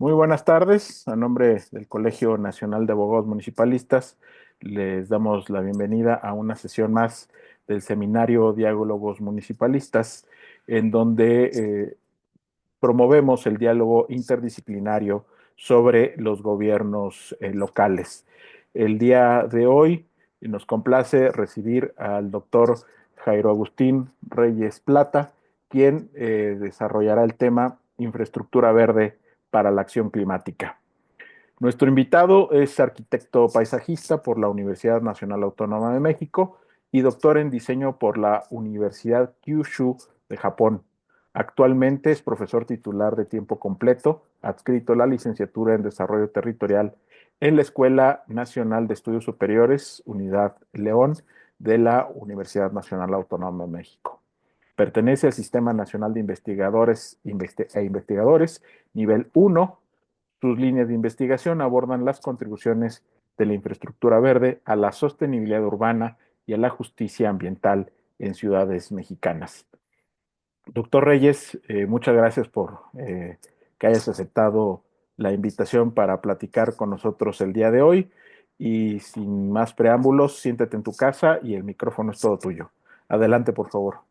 Muy buenas tardes. A nombre del Colegio Nacional de Abogados Municipalistas, les damos la bienvenida a una sesión más del seminario Diálogos Municipalistas, en donde promovemos el diálogo interdisciplinario sobre los gobiernos locales. El día de hoy nos complace recibir al doctor Jairo Agustín Reyes Plata, quien desarrollará el tema infraestructura verde para la acción climática. Nuestro invitado es arquitecto paisajista por la Universidad Nacional Autónoma de México y doctor en diseño por la Universidad Kyushu de Japón. Actualmente es profesor titular de tiempo completo, adscrito a la licenciatura en Desarrollo Territorial en la Escuela Nacional de Estudios Superiores, Unidad León, de la Universidad Nacional Autónoma de México. Pertenece al Sistema Nacional de Investigadores e Investigadores, nivel 1. Sus líneas de investigación abordan las contribuciones de la infraestructura verde a la sostenibilidad urbana y a la justicia ambiental en ciudades mexicanas. Doctor Reyes, muchas gracias por que hayas aceptado la invitación para platicar con nosotros el día de hoy. Y sin más preámbulos, siéntate en tu casa y el micrófono es todo tuyo. Adelante, por favor.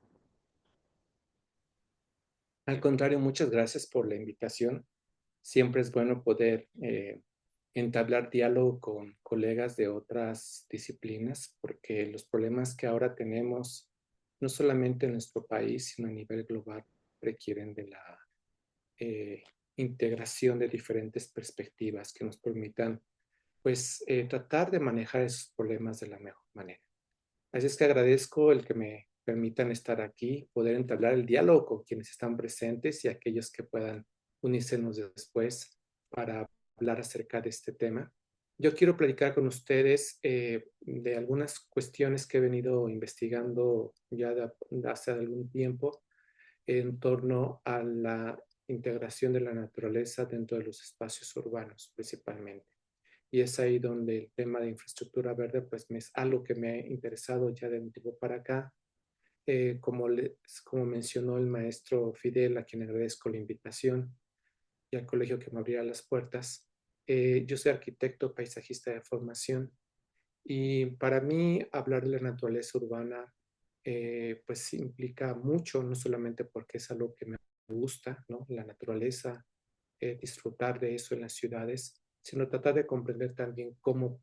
Al contrario, muchas gracias por la invitación. Siempre es bueno poder entablar diálogo con colegas de otras disciplinas, porque los problemas que ahora tenemos, no solamente en nuestro país, sino a nivel global, requieren de la eh, integración de diferentes perspectivas que nos permitan, pues, tratar de manejar esos problemas de la mejor manera. Así es que agradezco el que me permitan estar aquí, poder entablar el diálogo con quienes están presentes y aquellos que puedan unírsenos después para hablar acerca de este tema. Yo quiero platicar con ustedes de algunas cuestiones que he venido investigando ya de hace algún tiempo en torno a la integración de la naturaleza dentro de los espacios urbanos principalmente. Y es ahí donde el tema de infraestructura verde pues es algo que me ha interesado ya de un tiempo para acá. Como mencionó el maestro Fidel, a quien agradezco la invitación, y al colegio que me abría las puertas. Yo soy arquitecto paisajista de formación y para mí hablar de la naturaleza urbana pues implica mucho, no solamente porque es algo que me gusta, ¿no? La naturaleza, disfrutar de eso en las ciudades, sino tratar de comprender también cómo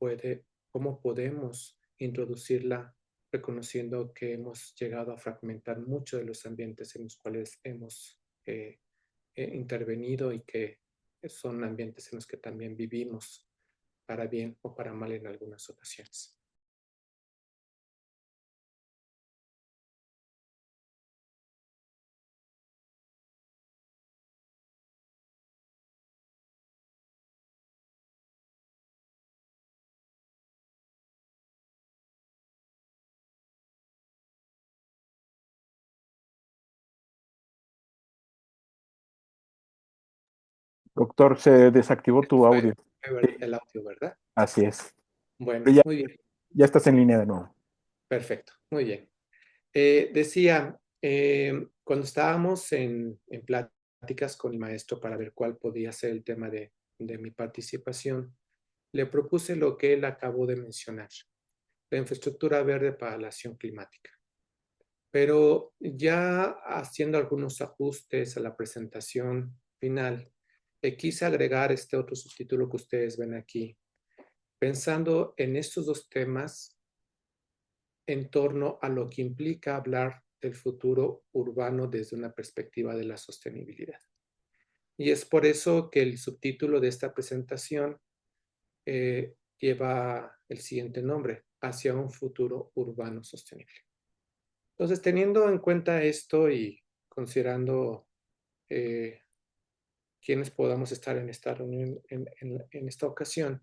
podemos introducirla, reconociendo que hemos llegado a fragmentar mucho de los ambientes en los cuales hemos intervenido y que son ambientes en los que también vivimos para bien o para mal en algunas ocasiones. Doctor, se desactivó tu audio. Fue Sí, el audio, ¿verdad? así es. Pero Bueno, ya, muy bien, ya estás en línea de nuevo. perfecto, muy bien. Decía, cuando estábamos en pláticas con el maestro para ver cuál podía ser el tema de mi participación, le propuse lo que él acabó de mencionar, la infraestructura verde para la acción climática. Pero ya haciendo algunos ajustes a la presentación final, quise agregar este otro subtítulo que ustedes ven aquí, pensando en estos dos temas en torno a lo que implica hablar del futuro urbano desde una perspectiva de la sostenibilidad. Y es por eso que el subtítulo de esta presentación lleva el siguiente nombre, hacia un futuro urbano sostenible. Entonces, teniendo en cuenta esto y considerando eh, quiénes podamos estar en esta reunión en esta ocasión,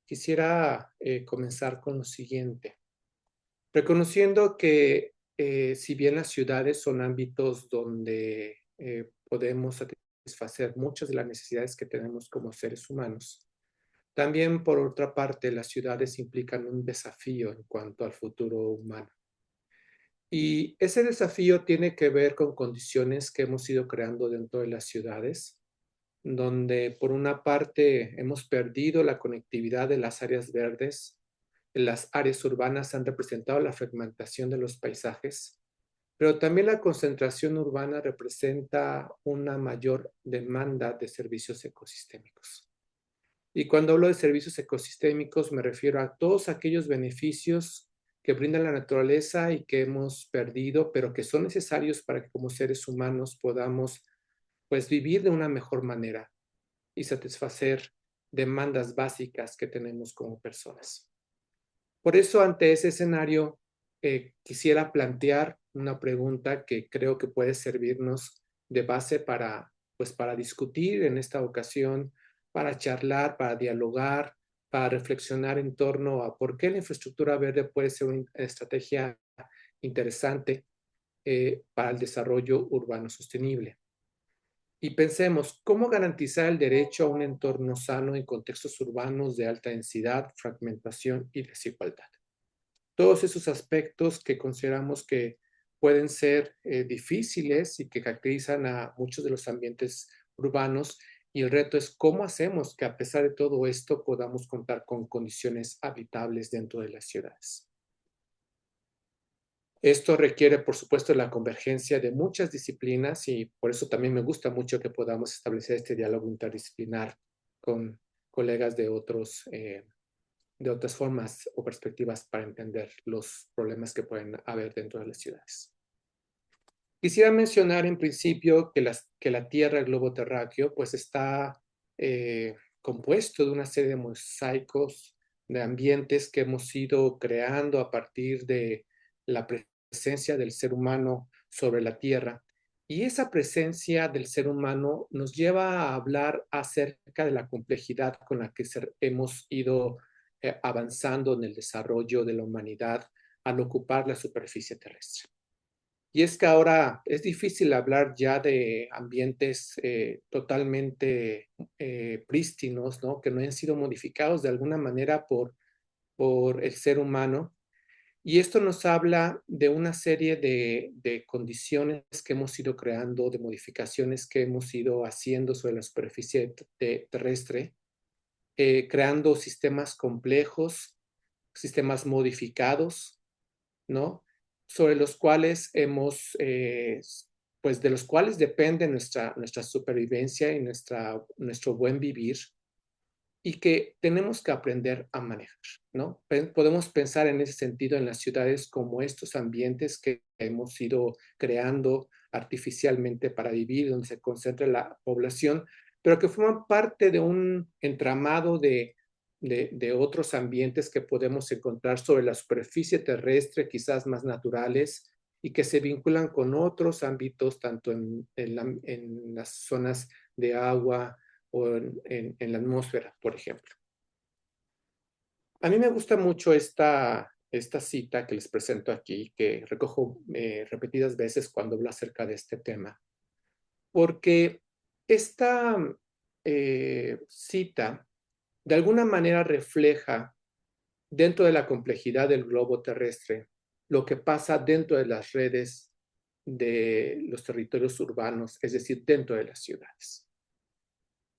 quisiera comenzar con lo siguiente. Reconociendo que si bien las ciudades son ámbitos donde podemos satisfacer muchas de las necesidades que tenemos como seres humanos, también por otra parte las ciudades implican un desafío en cuanto al futuro humano. Y ese desafío tiene que ver con condiciones que hemos ido creando dentro de las ciudades, donde por una parte hemos perdido la conectividad de las áreas verdes, las áreas urbanas han representado la fragmentación de los paisajes, pero también la concentración urbana representa una mayor demanda de servicios ecosistémicos. Y cuando hablo de servicios ecosistémicos me refiero a todos aquellos beneficios que brinda la naturaleza y que hemos perdido, pero que son necesarios para que como seres humanos podamos pues vivir de una mejor manera y satisfacer demandas básicas que tenemos como personas. Por eso, ante ese escenario, quisiera plantear una pregunta que creo que puede servirnos de base pues, para discutir en esta ocasión, para charlar, para dialogar, para reflexionar en torno a por qué la infraestructura verde puede ser una estrategia interesante para el desarrollo urbano sostenible. Y pensemos, ¿cómo garantizar el derecho a un entorno sano en contextos urbanos de alta densidad, fragmentación y desigualdad? Todos esos aspectos que consideramos que pueden ser difíciles y que caracterizan a muchos de los ambientes urbanos, y el reto es cómo hacemos que a pesar de todo esto podamos contar con condiciones habitables dentro de las ciudades. Esto requiere, por supuesto, la convergencia de muchas disciplinas y por eso también me gusta mucho que podamos establecer este diálogo interdisciplinar con colegas de otras formas o perspectivas para entender los problemas que pueden haber dentro de las ciudades. Quisiera mencionar en principio que la Tierra, el globo terráqueo, pues está compuesto de una serie de mosaicos de ambientes que hemos ido creando a partir de la presencia del ser humano sobre la Tierra. Y esa presencia del ser humano nos lleva a hablar acerca de la complejidad con la que hemos ido avanzando en el desarrollo de la humanidad al ocupar la superficie terrestre. Y es que ahora es difícil hablar ya de ambientes totalmente prístinos, ¿no? Que no han sido modificados de alguna manera por el ser humano. Y esto nos habla de una serie de condiciones que hemos ido creando, de modificaciones que hemos ido haciendo sobre la superficie terrestre, creando sistemas complejos, sistemas modificados, ¿no? Sobre los cuales pues de los cuales depende nuestra supervivencia y nuestro buen vivir y que tenemos que aprender a manejar, ¿no? Podemos pensar en ese sentido en las ciudades como estos ambientes que hemos ido creando artificialmente para vivir, donde se concentra la población, pero que forman parte de un entramado de otros ambientes que podemos encontrar sobre la superficie terrestre, quizás más naturales, y que se vinculan con otros ámbitos, tanto en las zonas de agua, o en la atmósfera, por ejemplo. A mí me gusta mucho esta cita que les presento aquí, que recojo repetidas veces cuando hablo acerca de este tema, porque esta cita de alguna manera refleja dentro de la complejidad del globo terrestre lo que pasa dentro de las redes de los territorios urbanos, es decir, dentro de las ciudades.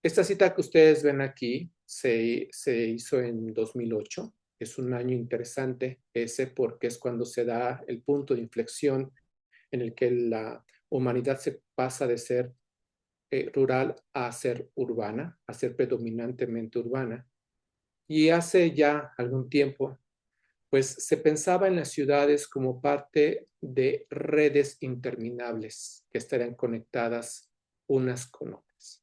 Esta cita que ustedes ven aquí se hizo en 2008. Es un año interesante ese porque es cuando se da el punto de inflexión en el que la humanidad se pasa de ser rural a ser urbana, a ser predominantemente urbana. Y hace ya algún tiempo, pues se pensaba en las ciudades como parte de redes interminables que estarían conectadas unas con otras.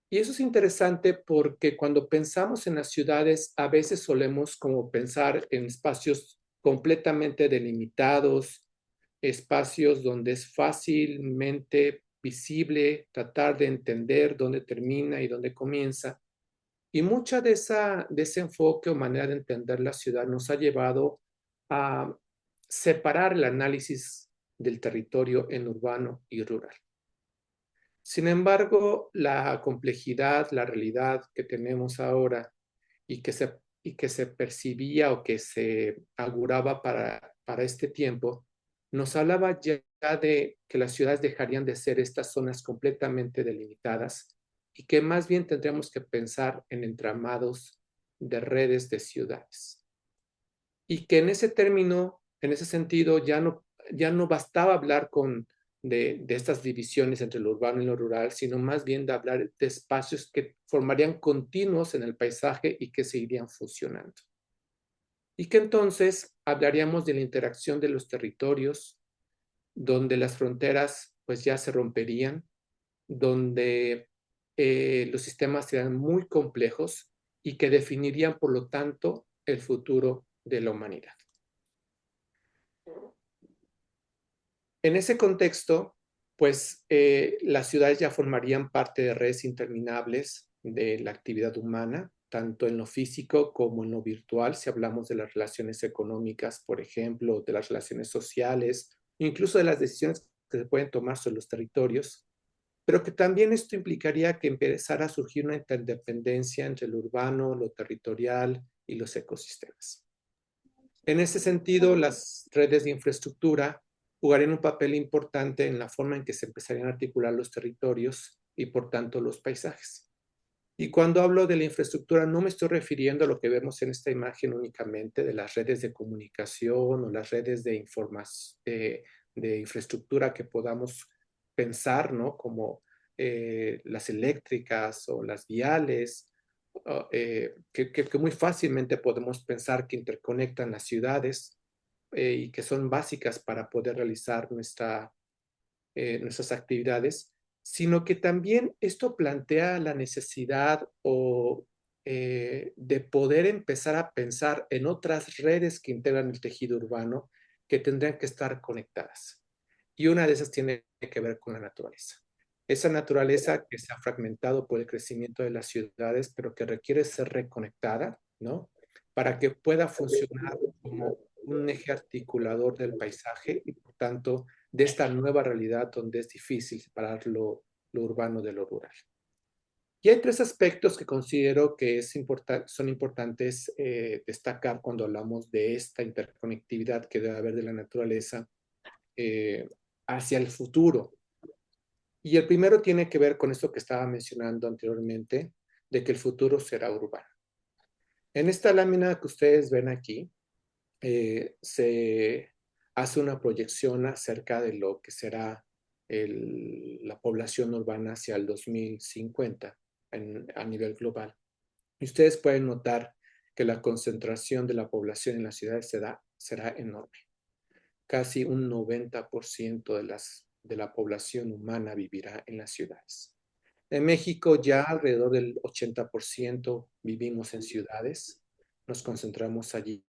Y eso es interesante porque cuando pensamos en las ciudades, a veces solemos como pensar en espacios completamente delimitados, espacios donde es fácilmente visible tratar de entender dónde termina y dónde comienza. Y mucha de ese enfoque o manera de entender la ciudad nos ha llevado a separar el análisis del territorio en urbano y rural. Sin embargo, la complejidad, la realidad que tenemos ahora y que se percibía o que se auguraba para este tiempo, nos hablaba ya de que las ciudades dejarían de ser estas zonas completamente delimitadas y que más bien tendríamos que pensar en entramados de redes de ciudades. Y que en ese término, en ese sentido, ya no bastaba hablar de estas divisiones entre lo urbano y lo rural, sino más bien de hablar de espacios que formarían continuos en el paisaje y que seguirían funcionando. Y que entonces hablaríamos de la interacción de los territorios, donde las fronteras pues ya se romperían, donde los sistemas serían muy complejos y que definirían, por lo tanto, el futuro de la humanidad. En ese contexto, pues las ciudades ya formarían parte de redes interminables de la actividad humana, tanto en lo físico como en lo virtual, si hablamos de las relaciones económicas, por ejemplo, de las relaciones sociales, incluso de las decisiones que se pueden tomar sobre los territorios, pero que también esto implicaría que empezara a surgir una interdependencia entre lo urbano, lo territorial y los ecosistemas. En ese sentido, las redes de infraestructura jugarían un papel importante en la forma en que se empezarían a articular los territorios y, por tanto, los paisajes. Y cuando hablo de la infraestructura, no me estoy refiriendo a lo que vemos en esta imagen únicamente de las redes de comunicación o las redes de información, de infraestructura que podamos pensar, ¿no? Como las eléctricas o las viales, que muy fácilmente podemos pensar que interconectan las ciudades y que son básicas para poder realizar nuestras actividades, sino que también esto plantea la necesidad de poder empezar a pensar en otras redes que integran el tejido urbano que tendrían que estar conectadas. Y una de esas tiene que ver con la naturaleza. Esa naturaleza que se ha fragmentado por el crecimiento de las ciudades, pero que requiere ser reconectada, ¿no? Para que pueda funcionar como un eje articulador del paisaje y, por tanto, de esta nueva realidad donde es difícil separar lo urbano de lo rural. Y hay tres aspectos que considero que son importantes destacar cuando hablamos de esta interconectividad que debe haber de la naturaleza eh, hacia el futuro. Y el primero tiene que ver con esto que estaba mencionando anteriormente, de que el futuro será urbano. En esta lámina que ustedes ven aquí, se hace una proyección acerca de lo que será la población urbana hacia el 2050 a nivel global. Y ustedes pueden notar que la concentración de la población en las ciudades será enorme. Casi un 90% de la población humana vivirá en las ciudades. En México ya alrededor del 80% vivimos en ciudades, nos concentramos allí.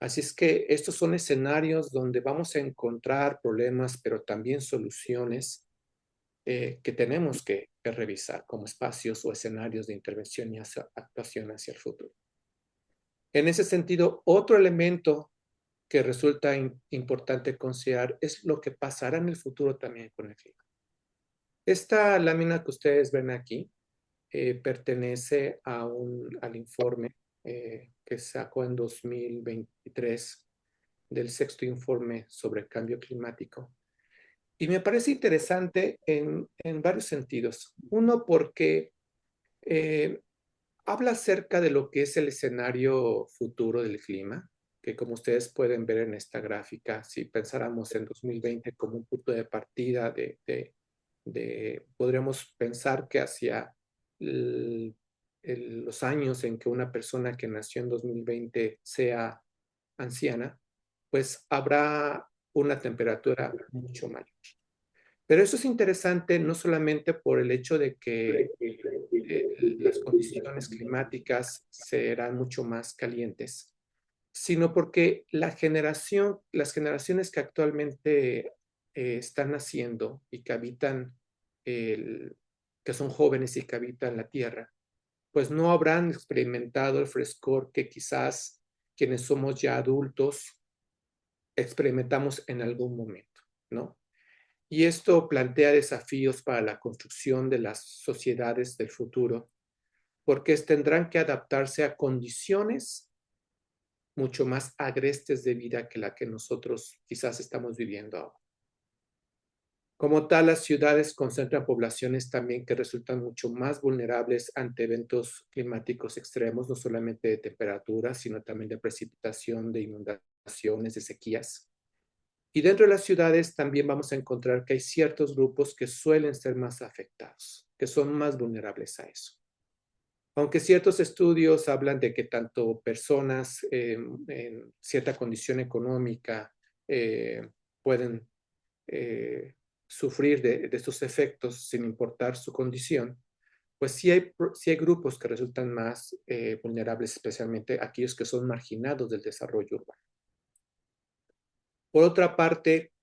Así es que estos son escenarios donde vamos a encontrar problemas, pero también soluciones que tenemos que revisar como espacios o escenarios de intervención y actuación hacia el futuro. En ese sentido, otro elemento que resulta importante considerar es lo que pasará en el futuro también con el clima. Esta lámina que ustedes ven aquí pertenece al informe que sacó en 2023 del sexto informe sobre el cambio climático. Y me parece interesante en varios sentidos. Uno, porque habla acerca de lo que es el escenario futuro del clima, que como ustedes pueden ver en esta gráfica, si pensáramos en 2020 como un punto de partida podríamos pensar que hacia los años en que una persona que nació en 2020 sea anciana, pues habrá una temperatura mucho mayor. Pero eso es interesante no solamente por el hecho de que las condiciones climáticas serán mucho más calientes, sino porque las generaciones que actualmente están naciendo y que habitan, que son jóvenes y que habitan la Tierra, pues no habrán experimentado el frescor que quizás quienes somos ya adultos experimentamos en algún momento, ¿no? Y esto plantea desafíos para la construcción de las sociedades del futuro, porque tendrán que adaptarse a condiciones mucho más agrestes de vida que la que nosotros quizás estamos viviendo ahora. Como tal, las ciudades concentran poblaciones también que resultan mucho más vulnerables ante eventos climáticos extremos, no solamente de temperatura, sino también de precipitación, de inundaciones, de sequías. Y dentro de las ciudades también vamos a encontrar que hay ciertos grupos que suelen ser más afectados, que son más vulnerables a eso. Aunque ciertos estudios hablan de que tanto personas en cierta condición económica pueden sufrir de estos efectos sin importar su condición, pues sí hay grupos que resultan más vulnerables, especialmente aquellos que son marginados del desarrollo urbano. Por otra parte,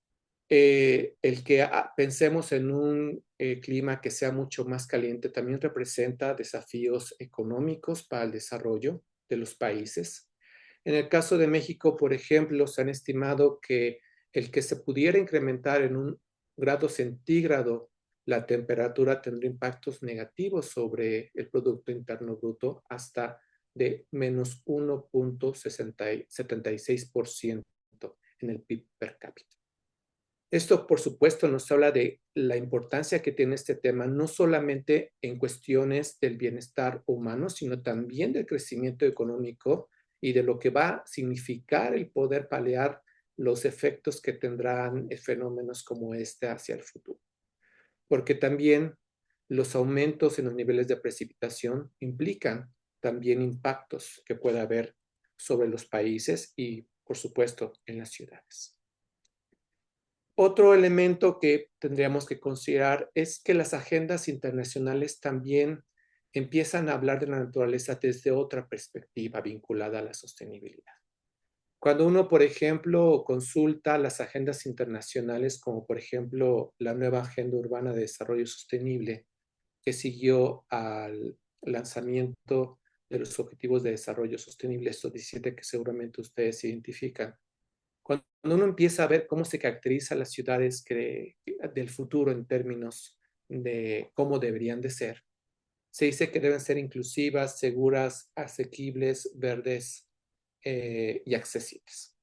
el que pensemos en un clima que sea mucho más caliente también representa desafíos económicos para el desarrollo de los países. En el caso de México, por ejemplo, se han estimado que el que se pudiera incrementar en 1 grado centígrado la temperatura tendría impactos negativos sobre el Producto Interno Bruto hasta de menos 1,76% en el PIB per cápita. Esto, por supuesto, nos habla de la importancia que tiene este tema, no solamente en cuestiones del bienestar humano, sino también del crecimiento económico y de lo que va a significar el poder paliar los efectos que tendrán fenómenos como este hacia el futuro. Porque también los aumentos en los niveles de precipitación implican también impactos que puede haber sobre los países y, por supuesto, en las ciudades. Otro elemento que tendríamos que considerar es que las agendas internacionales también empiezan a hablar de la naturaleza desde otra perspectiva vinculada a la sostenibilidad. Cuando uno, por ejemplo, consulta las agendas internacionales, como por ejemplo la nueva Agenda Urbana de Desarrollo Sostenible, que siguió al lanzamiento de los Objetivos de Desarrollo Sostenible, estos 17 que seguramente ustedes identifican, cuando uno empieza a ver cómo se caracterizan las ciudades del futuro en términos de cómo deberían de ser, se dice que deben ser inclusivas, seguras, asequibles, verdes y accesibles.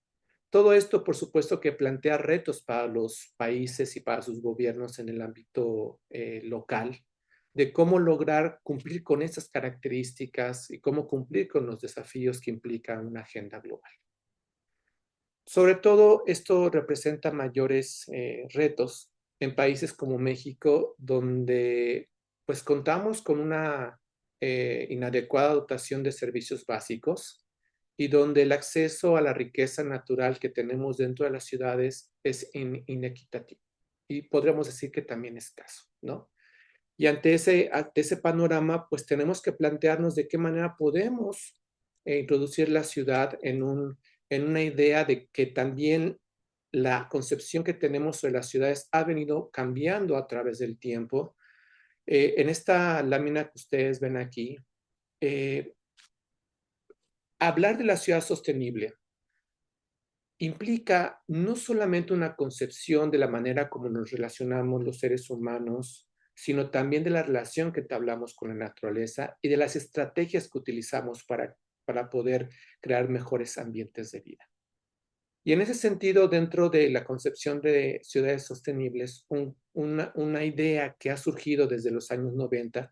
Todo esto, por supuesto, que plantea retos para los países y para sus gobiernos en el ámbito local, de cómo lograr cumplir con esas características y cómo cumplir con los desafíos que implica una agenda global. Sobre todo, esto representa mayores retos en países como México, donde pues contamos con una inadecuada dotación de servicios básicos y donde el acceso a la riqueza natural que tenemos dentro de las ciudades es inequitativo y podríamos decir que también escaso, ¿no? Y ante ese panorama, pues tenemos que plantearnos de qué manera podemos introducir la ciudad en una idea de que también la concepción que tenemos sobre las ciudades ha venido cambiando a través del tiempo. En esta lámina que ustedes ven aquí, eh, hablar de la ciudad sostenible implica no solamente una concepción de la manera como nos relacionamos los seres humanos, sino también de la relación que entablamos con la naturaleza y de las estrategias que utilizamos para poder crear mejores ambientes de vida. Y en ese sentido, dentro de la concepción de ciudades sostenibles, una idea que ha surgido desde los años 90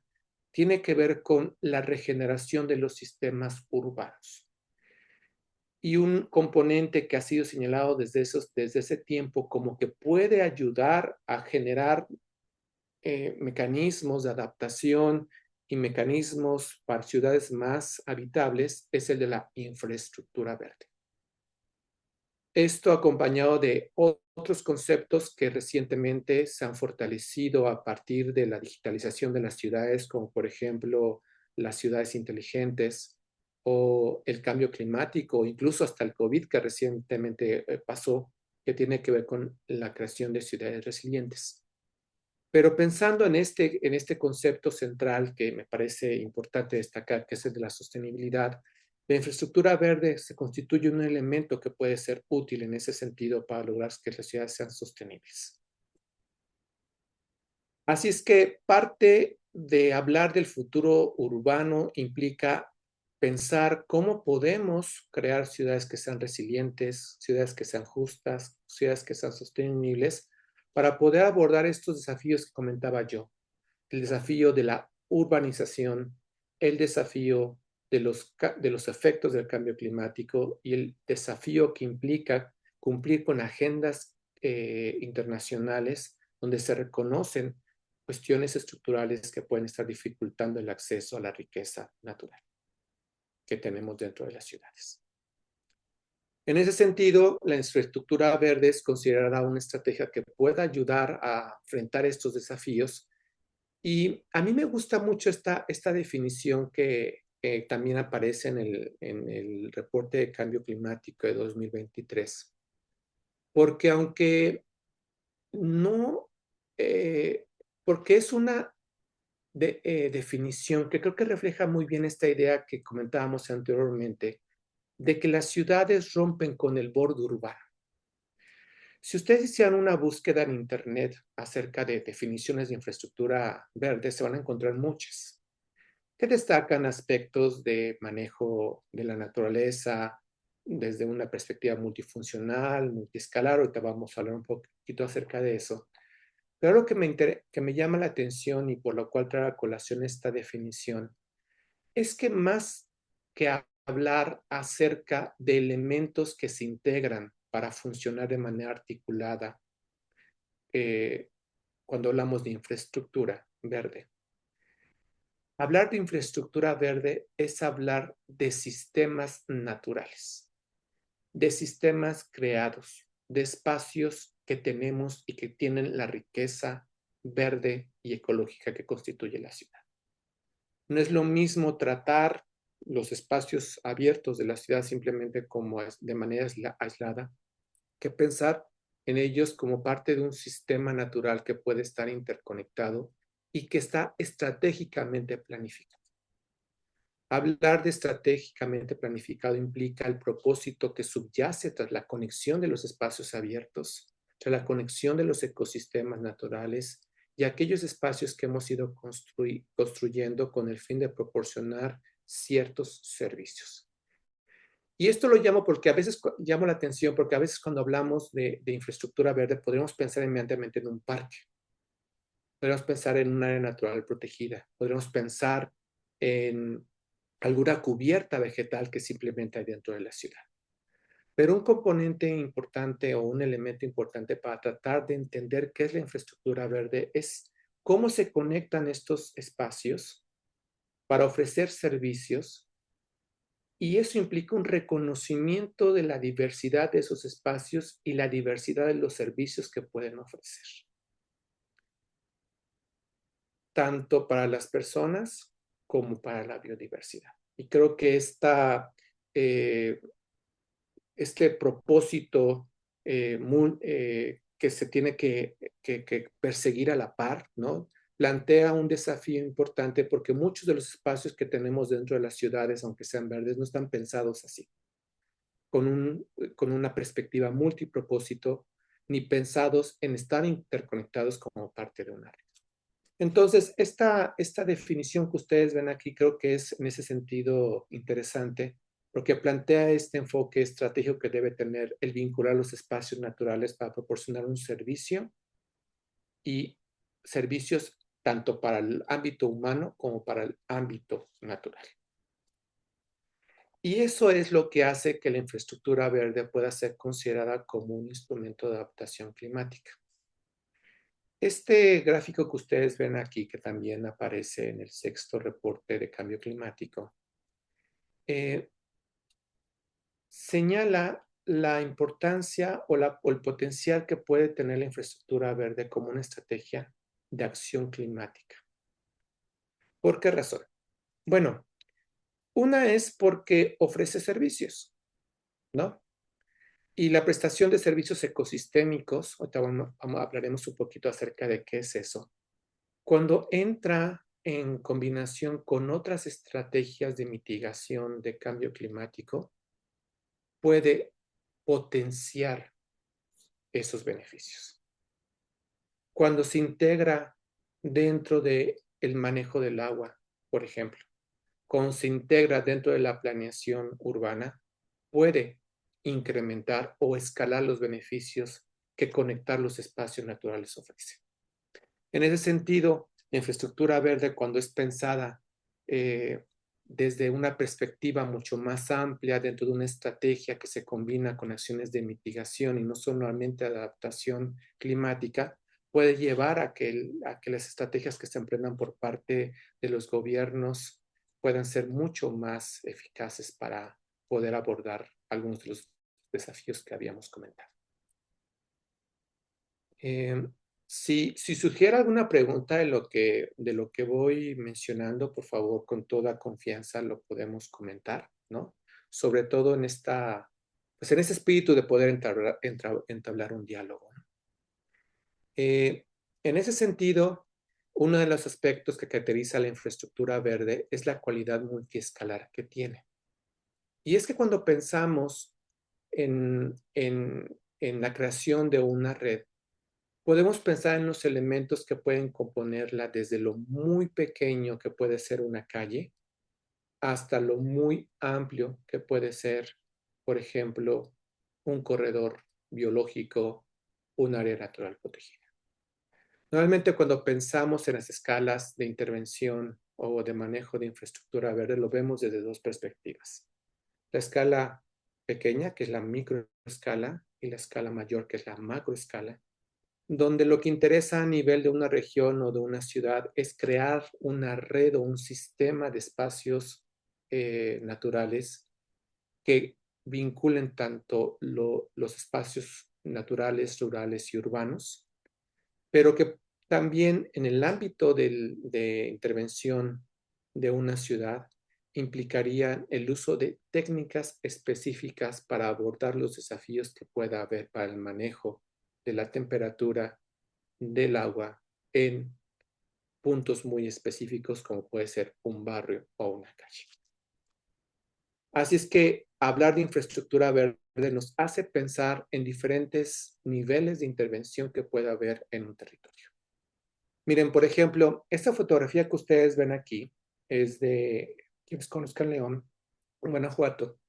tiene que ver con la regeneración de los sistemas urbanos. Y un componente que ha sido señalado desde ese tiempo como que puede ayudar a generar mecanismos de adaptación y mecanismos para ciudades más habitables es el de la infraestructura verde. Esto acompañado de otros conceptos que recientemente se han fortalecido a partir de la digitalización de las ciudades, como por ejemplo las ciudades inteligentes o el cambio climático, o incluso hasta el COVID que recientemente pasó, que tiene que ver con la creación de ciudades resilientes. Pero pensando en este concepto central que me parece importante destacar, que es el de la sostenibilidad, la infraestructura verde se constituye un elemento que puede ser útil en ese sentido para lograr que las ciudades sean sostenibles. Así es que parte de hablar del futuro urbano implica pensar cómo podemos crear ciudades que sean resilientes, ciudades que sean justas, ciudades que sean sostenibles, para poder abordar estos desafíos que comentaba yo, el desafío de la urbanización, el desafío de los efectos del cambio climático y el desafío que implica cumplir con agendas internacionales donde se reconocen cuestiones estructurales que pueden estar dificultando el acceso a la riqueza natural que tenemos dentro de las ciudades. En ese sentido, la infraestructura verde es considerada una estrategia que pueda ayudar a enfrentar estos desafíos. Y a mí me gusta mucho esta definición que también aparece en el reporte de cambio climático de 2023. Porque aunque no, porque es una definición que creo que refleja muy bien esta idea que comentábamos anteriormente, de que las ciudades rompen con el borde urbano. Si ustedes hicieran una búsqueda en Internet acerca de definiciones de infraestructura verde, se van a encontrar muchas, que destacan aspectos de manejo de la naturaleza desde una perspectiva multifuncional, multiescalar. Ahorita vamos a hablar un poquito acerca de eso. Pero lo que me llama la atención y por lo cual trae a colación esta definición es que más que hablar acerca de elementos que se integran para funcionar de manera articulada, cuando hablamos de infraestructura verde, hablar de infraestructura verde es hablar de sistemas naturales, de sistemas creados, de espacios que tenemos y que tienen la riqueza verde y ecológica que constituye la ciudad. No es lo mismo tratar los espacios abiertos de la ciudad simplemente como de manera aislada que pensar en ellos como parte de un sistema natural que puede estar interconectado y que está estratégicamente planificado. Hablar de estratégicamente planificado implica el propósito que subyace tras la conexión de los espacios abiertos, tras la conexión de los ecosistemas naturales y aquellos espacios que hemos ido construyendo con el fin de proporcionar ciertos servicios. Y esto lo llamo porque a veces llamo la atención porque a veces cuando hablamos de infraestructura verde podríamos pensar inmediatamente en un parque, podríamos pensar en un área natural protegida, podríamos pensar en alguna cubierta vegetal que simplemente hay dentro de la ciudad. Pero un componente importante o un elemento importante para tratar de entender qué es la infraestructura verde es cómo se conectan estos espacios para ofrecer servicios, y eso implica un reconocimiento de la diversidad de esos espacios y la diversidad de los servicios que pueden ofrecer, tanto para las personas como para la biodiversidad. Y creo que este propósito que se tiene que perseguir a la par, ¿no? Plantea un desafío importante porque muchos de los espacios que tenemos dentro de las ciudades, aunque sean verdes, no están pensados así, con una perspectiva multipropósito, ni pensados en estar interconectados como parte de una red. Entonces, esta definición que ustedes ven aquí creo que es en ese sentido interesante, porque plantea este enfoque estratégico que debe tener el vincular los espacios naturales para proporcionar un servicio y servicios tanto para el ámbito humano como para el ámbito natural. Y eso es lo que hace que la infraestructura verde pueda ser considerada como un instrumento de adaptación climática. Este gráfico que ustedes ven aquí, que también aparece en el sexto reporte de cambio climático, señala la importancia o el potencial que puede tener la infraestructura verde como una estrategia de acción climática. ¿Por qué razón? Bueno, una es porque ofrece servicios, ¿no? Y la prestación de servicios ecosistémicos, ahorita hablaremos un poquito acerca de qué es eso. Cuando entra en combinación con otras estrategias de mitigación de cambio climático, puede potenciar esos beneficios. Cuando se integra dentro del manejo del agua, por ejemplo, cuando se integra dentro de la planeación urbana, puede incrementar o escalar los beneficios que conectar los espacios naturales ofrece. En ese sentido, la infraestructura verde, cuando es pensada desde una perspectiva mucho más amplia, dentro de una estrategia que se combina con acciones de mitigación y no solamente adaptación climática, puede llevar a que las estrategias que se emprendan por parte de los gobiernos puedan ser mucho más eficaces para poder abordar algunos de los desafíos que habíamos comentado. Si surgiera alguna pregunta de lo que voy mencionando, por favor, con toda confianza lo podemos comentar, ¿no? Sobre todo en pues en ese espíritu de poder entablar un diálogo, ¿no? En ese sentido, uno de los aspectos que caracteriza la infraestructura verde es la cualidad multiescalar que tiene. Y es que cuando pensamos en la creación de una red, podemos pensar en los elementos que pueden componerla desde lo muy pequeño que puede ser una calle hasta lo muy amplio que puede ser, por ejemplo, un corredor biológico, un área natural protegida. Normalmente cuando pensamos en las escalas de intervención o de manejo de infraestructura verde, lo vemos desde dos perspectivas. La escala pequeña, que es la microescala, y la escala mayor, que es la macroescala, donde lo que interesa a nivel de una región o de una ciudad es crear una red o un sistema de espacios naturales que vinculen tanto los espacios naturales, rurales y urbanos, pero que también en el ámbito de intervención de una ciudad implicaría el uso de técnicas específicas para abordar los desafíos que pueda haber para el manejo de la temperatura del agua en puntos muy específicos como puede ser un barrio o una calle. Así es que hablar de infraestructura verde nos hace pensar en diferentes niveles de intervención que pueda haber en un territorio. Miren, por ejemplo, esta fotografía que ustedes ven aquí es de, quienes conozcan León, Guanajuato,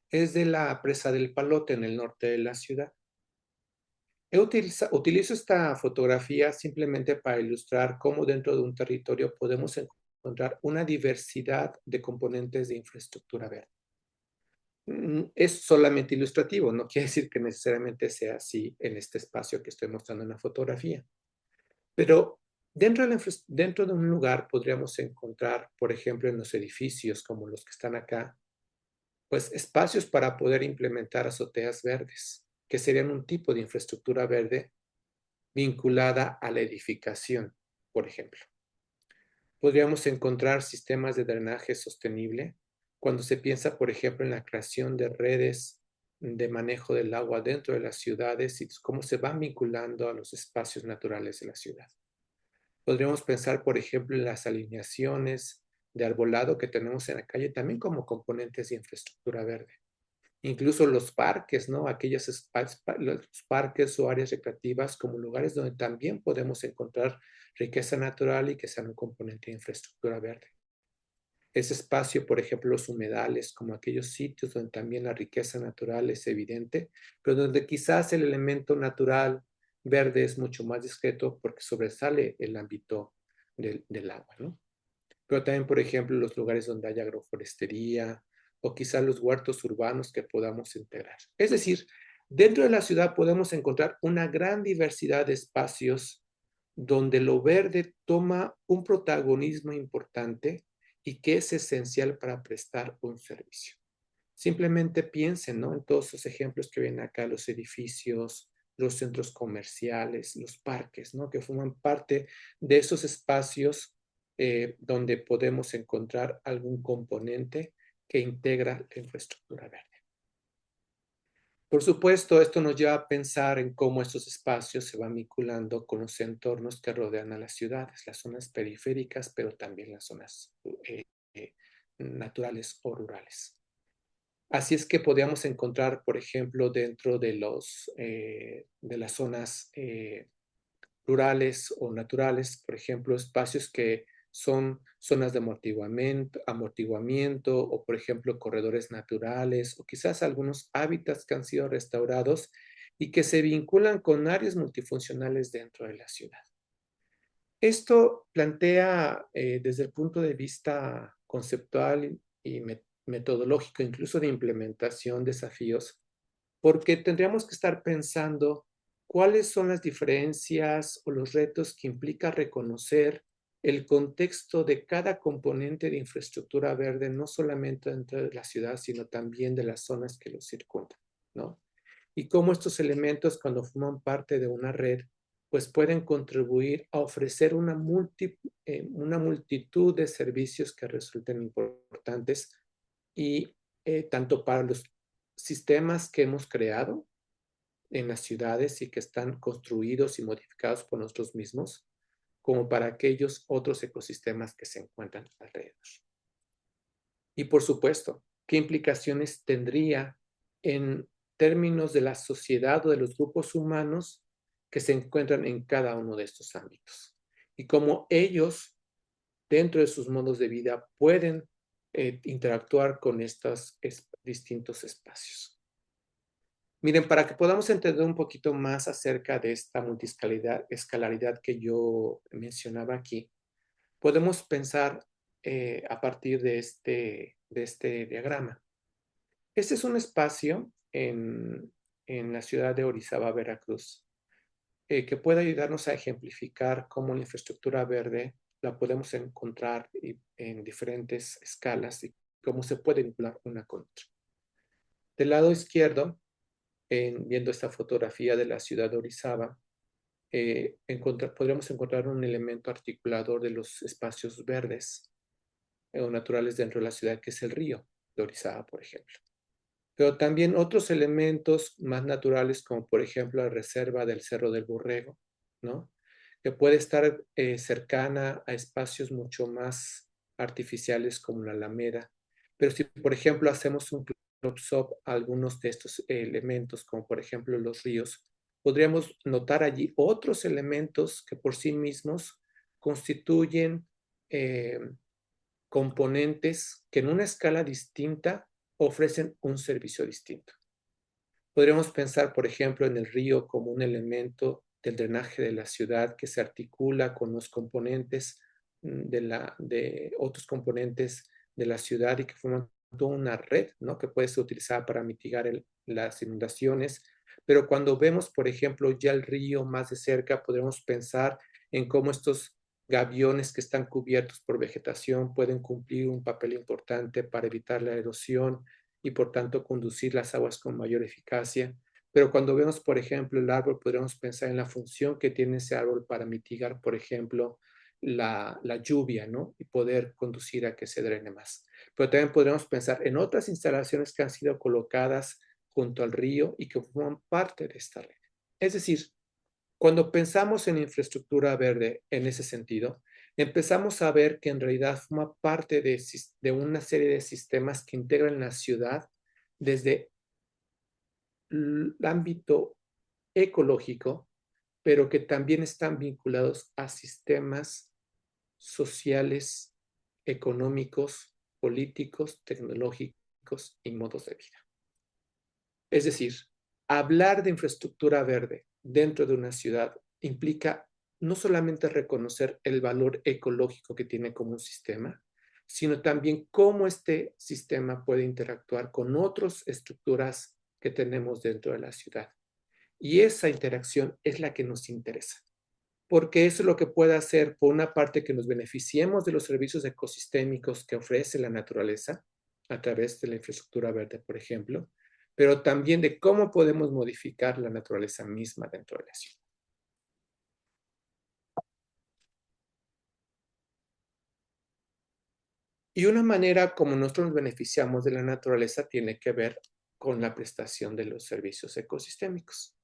es de la presa del Palote en el norte de la ciudad. Utilizo esta fotografía simplemente para ilustrar cómo dentro de un territorio podemos encontrar una diversidad de componentes de infraestructura verde. Es solamente ilustrativo, no quiere decir que necesariamente sea así en este espacio que estoy mostrando en la fotografía. Pero dentro de un lugar podríamos encontrar, por ejemplo, en los edificios como los que están acá, pues espacios para poder implementar azoteas verdes, que serían un tipo de infraestructura verde vinculada a la edificación, por ejemplo. Podríamos encontrar sistemas de drenaje sostenible cuando se piensa, por ejemplo, en la creación de redes de manejo del agua dentro de las ciudades y cómo se van vinculando a los espacios naturales de la ciudad. Podríamos pensar, por ejemplo, en las alineaciones de arbolado que tenemos en la calle también como componentes de infraestructura verde. Incluso los parques, ¿no? Los parques o áreas recreativas como lugares donde también podemos encontrar riqueza natural y que sean un componente de infraestructura verde. Ese espacio, por ejemplo, los humedales, como aquellos sitios donde también la riqueza natural es evidente, pero donde quizás el elemento natural verde es mucho más discreto porque sobresale el ámbito del agua, ¿no? Pero también, por ejemplo, los lugares donde hay agroforestería o quizás los huertos urbanos que podamos integrar. Es decir, dentro de la ciudad podemos encontrar una gran diversidad de espacios donde lo verde toma un protagonismo importante y que es esencial para prestar un servicio. Simplemente piensen, ¿no? En todos esos ejemplos que ven acá, los edificios, los centros comerciales, los parques, ¿no? Que forman parte de esos espacios donde podemos encontrar algún componente que integra la infraestructura verde. Por supuesto, esto nos lleva a pensar en cómo estos espacios se van vinculando con los entornos que rodean a las ciudades, las zonas periféricas, pero también las zonas naturales o rurales. Así es que podríamos encontrar, por ejemplo, dentro de las zonas rurales o naturales, por ejemplo, espacios que son zonas de amortiguamiento o, por ejemplo, corredores naturales o quizás algunos hábitats que han sido restaurados y que se vinculan con áreas multifuncionales dentro de la ciudad. Esto plantea desde el punto de vista conceptual y metodológico, incluso de implementación, desafíos, porque tendríamos que estar pensando cuáles son las diferencias o los retos que implica reconocer el contexto de cada componente de infraestructura verde, no solamente dentro de la ciudad, sino también de las zonas que lo circundan, ¿no? Y cómo estos elementos, cuando forman parte de una red, pues pueden contribuir a ofrecer una multitud de servicios que resulten importantes y tanto para los sistemas que hemos creado en las ciudades y que están construidos y modificados por nosotros mismos, como para aquellos otros ecosistemas que se encuentran alrededor. Y por supuesto, ¿qué implicaciones tendría en términos de la sociedad o de los grupos humanos que se encuentran en cada uno de estos ámbitos? Y cómo ellos, dentro de sus modos de vida, pueden interactuar con estos distintos espacios. Miren, para que podamos entender un poquito más acerca de esta multiescalaridad que yo mencionaba aquí, podemos pensar a partir de este diagrama. Este es un espacio en la ciudad de Orizaba, Veracruz, que puede ayudarnos a ejemplificar cómo la infraestructura verde la podemos encontrar en diferentes escalas y cómo se puede vincular una con otra. Del lado izquierdo, viendo esta fotografía de la ciudad de Orizaba, podríamos encontrar un elemento articulador de los espacios verdes o naturales dentro de la ciudad, que es el río de Orizaba, por ejemplo. Pero también otros elementos más naturales, como por ejemplo la reserva del Cerro del Borrego, ¿no? Que puede estar cercana a espacios mucho más artificiales como la Alameda. Pero si, por ejemplo, hacemos un close-up a algunos de estos elementos, como por ejemplo los ríos, podríamos notar allí otros elementos que por sí mismos constituyen componentes que en una escala distinta ofrecen un servicio distinto. Podríamos pensar, por ejemplo, en el río como un elemento del drenaje de la ciudad que se articula con los componentes de otros componentes de la ciudad y que forman toda una red, ¿no? Que puede ser utilizada para mitigar las inundaciones. Pero cuando vemos, por ejemplo, ya el río más de cerca, podemos pensar en cómo estos gaviones que están cubiertos por vegetación pueden cumplir un papel importante para evitar la erosión y por tanto conducir las aguas con mayor eficacia. Pero cuando vemos, por ejemplo, el árbol, podríamos pensar en la función que tiene ese árbol para mitigar, por ejemplo, la lluvia, ¿no? Y poder conducir a que se drene más. Pero también podríamos pensar en otras instalaciones que han sido colocadas junto al río y que forman parte de esta red. Es decir, cuando pensamos en infraestructura verde en ese sentido, empezamos a ver que en realidad forma parte de una serie de sistemas que integran la ciudad desde el ámbito ecológico, pero que también están vinculados a sistemas sociales, económicos, políticos, tecnológicos y modos de vida. Es decir, hablar de infraestructura verde dentro de una ciudad implica no solamente reconocer el valor ecológico que tiene como un sistema, sino también cómo este sistema puede interactuar con otras estructuras que tenemos dentro de la ciudad. Y esa interacción es la que nos interesa, porque eso es lo que puede hacer, por una parte, que nos beneficiemos de los servicios ecosistémicos que ofrece la naturaleza a través de la infraestructura verde, por ejemplo, pero también de cómo podemos modificar la naturaleza misma dentro de la ciudad. Y una manera como nosotros nos beneficiamos de la naturaleza tiene que ver con la prestación de los servicios ecosistémicos.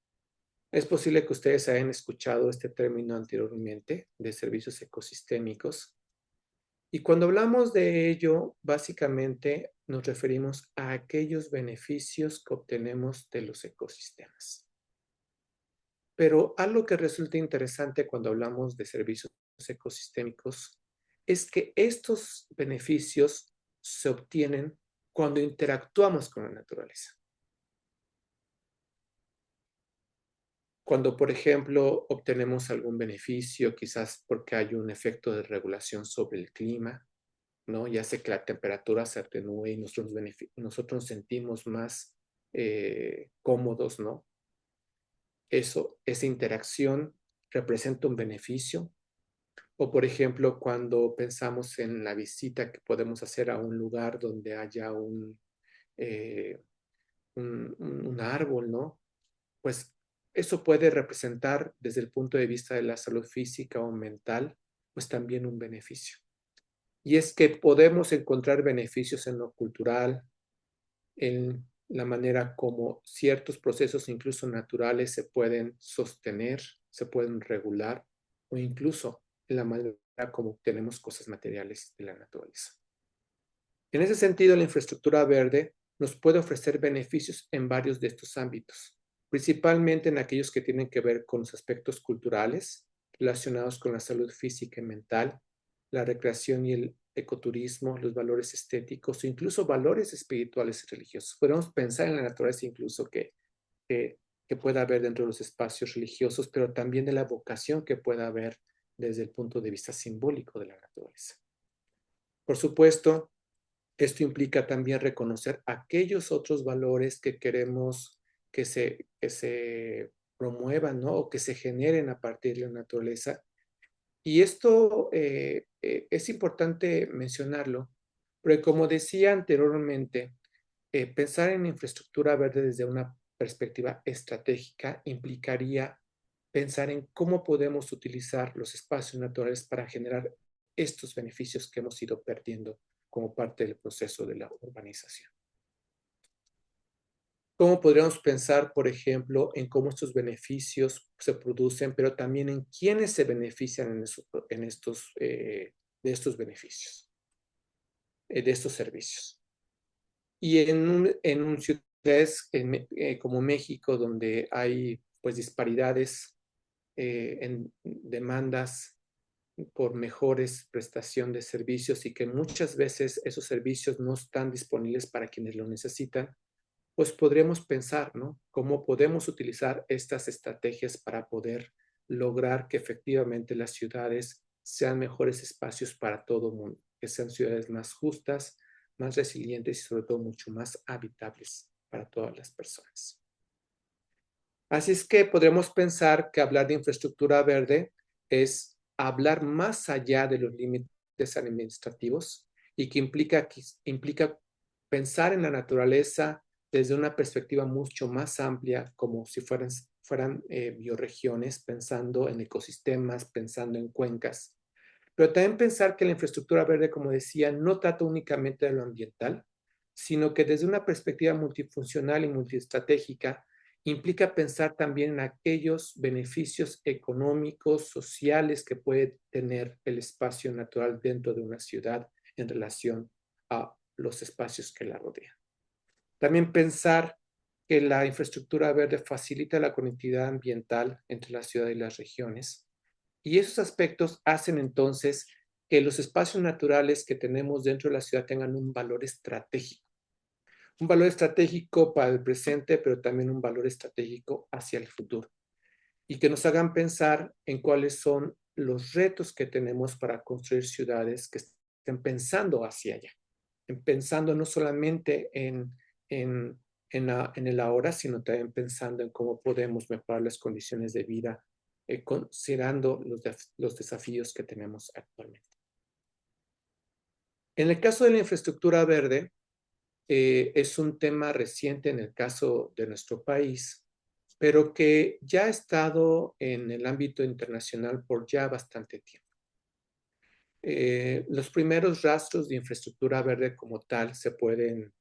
Es posible que ustedes hayan escuchado este término anteriormente de servicios ecosistémicos. Y cuando hablamos de ello, básicamente nos referimos a aquellos beneficios que obtenemos de los ecosistemas. Pero algo que resulta interesante cuando hablamos de servicios ecosistémicos es que estos beneficios se obtienen cuando interactuamos con la naturaleza. Cuando, por ejemplo, obtenemos algún beneficio, quizás porque hay un efecto de regulación sobre el clima, ¿no? Ya sé que la temperatura se atenúe y nosotros nos sentimos más cómodos, ¿no? Esa interacción representa un beneficio. O, por ejemplo, cuando pensamos en la visita que podemos hacer a un lugar donde haya eh, un árbol, ¿no? Pues eso puede representar desde el punto de vista de la salud física o mental, pues también un beneficio. Y es que podemos encontrar beneficios en lo cultural, en la manera como ciertos procesos, incluso naturales, se pueden sostener, se pueden regular, o incluso en la manera como obtenemos cosas materiales de la naturaleza. En ese sentido, la infraestructura verde nos puede ofrecer beneficios en varios de estos ámbitos, principalmente en aquellos que tienen que ver con los aspectos culturales relacionados con la salud física y mental, la recreación y el ecoturismo, los valores estéticos o incluso valores espirituales y religiosos. Podemos pensar en la naturaleza incluso que, que pueda haber dentro de los espacios religiosos, pero también de la vocación que pueda haber desde el punto de vista simbólico de la naturaleza. Por supuesto, esto implica también reconocer aquellos otros valores que queremos que se promuevan, ¿no? O que se generen a partir de la naturaleza. Y esto es importante mencionarlo, porque como decía anteriormente, pensar en infraestructura verde desde una perspectiva estratégica implicaría pensar en cómo podemos utilizar los espacios naturales para generar estos beneficios que hemos ido perdiendo como parte del proceso de la urbanización. ¿Cómo podríamos pensar, por ejemplo, en cómo estos beneficios se producen, pero también en quiénes se benefician de estos beneficios, de estos servicios? Y en ciudades como México, donde hay pues disparidades en demandas por mejores prestación de servicios y que muchas veces esos servicios no están disponibles para quienes lo necesitan, pues podremos pensar, ¿no? Cómo podemos utilizar estas estrategias para poder lograr que efectivamente las ciudades sean mejores espacios para todo el mundo, que sean ciudades más justas, más resilientes y sobre todo mucho más habitables para todas las personas. Así es que podremos pensar que hablar de infraestructura verde es hablar más allá de los límites administrativos y que implica pensar en la naturaleza desde una perspectiva mucho más amplia, como si fueran bioregiones, pensando en ecosistemas, pensando en cuencas. Pero también pensar que la infraestructura verde, como decía, no trata únicamente de lo ambiental, sino que desde una perspectiva multifuncional y multiestratégica implica pensar también en aquellos beneficios económicos, sociales que puede tener el espacio natural dentro de una ciudad en relación a los espacios que la rodean. También pensar que la infraestructura verde facilita la conectividad ambiental entre la ciudad y las regiones. Y esos aspectos hacen entonces que los espacios naturales que tenemos dentro de la ciudad tengan un valor estratégico. Un valor estratégico para el presente, pero también un valor estratégico hacia el futuro. Y que nos hagan pensar en cuáles son los retos que tenemos para construir ciudades que estén pensando hacia allá. Pensando no solamente en el ahora, sino también pensando en cómo podemos mejorar las condiciones de vida, considerando los desafíos que tenemos actualmente. En el caso de la infraestructura verde, es un tema reciente en el caso de nuestro país, pero que ya ha estado en el ámbito internacional por ya bastante tiempo. Los primeros rastros de infraestructura verde como tal se pueden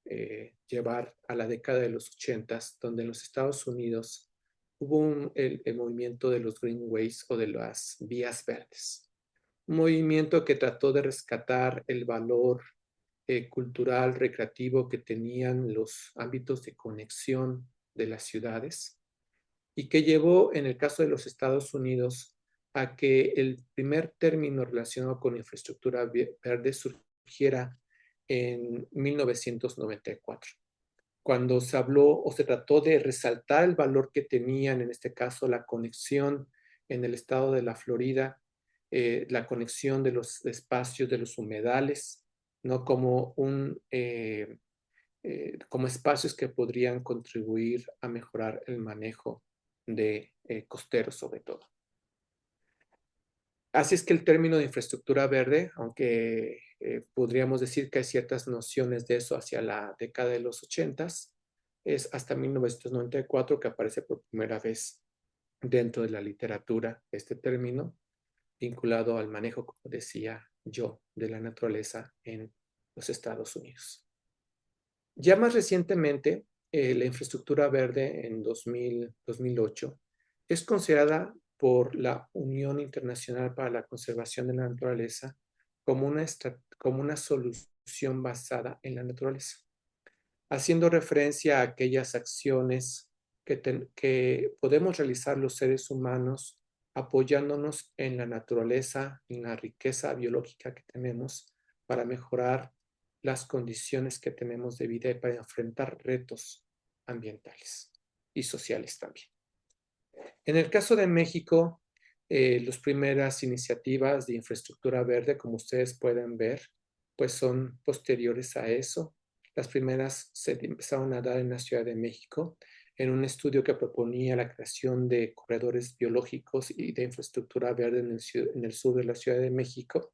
llevar a la década de los 80, donde en los Estados Unidos hubo el movimiento de los greenways o de las vías verdes. Un movimiento que trató de rescatar el valor cultural, recreativo que tenían los ámbitos de conexión de las ciudades y que llevó, en el caso de los Estados Unidos, a que el primer término relacionado con infraestructura verde surgiera en 1994, cuando se habló o se trató de resaltar el valor que tenían, en este caso, la conexión en el estado de la Florida, la conexión de los espacios de los humedales, ¿no? Como espacios que podrían contribuir a mejorar el manejo de costeros sobre todo. Así es que el término de infraestructura verde, aunque podríamos decir que hay ciertas nociones de eso hacia la década de los 80s, es hasta 1994 que aparece por primera vez dentro de la literatura este término, vinculado al manejo, como decía yo, de la naturaleza en los Estados Unidos. Ya más recientemente, la infraestructura verde en 2008 es considerada por la Unión Internacional para la Conservación de la Naturaleza como una solución basada en la naturaleza, haciendo referencia a aquellas acciones que podemos realizar los seres humanos apoyándonos en la naturaleza, en la riqueza biológica que tenemos para mejorar las condiciones que tenemos de vida y para enfrentar retos ambientales y sociales también. En el caso de México, las primeras iniciativas de infraestructura verde, como ustedes pueden ver, pues son posteriores a eso. Las primeras se empezaron a dar en la Ciudad de México, en un estudio que proponía la creación de corredores biológicos y de infraestructura verde en el sur de la Ciudad de México,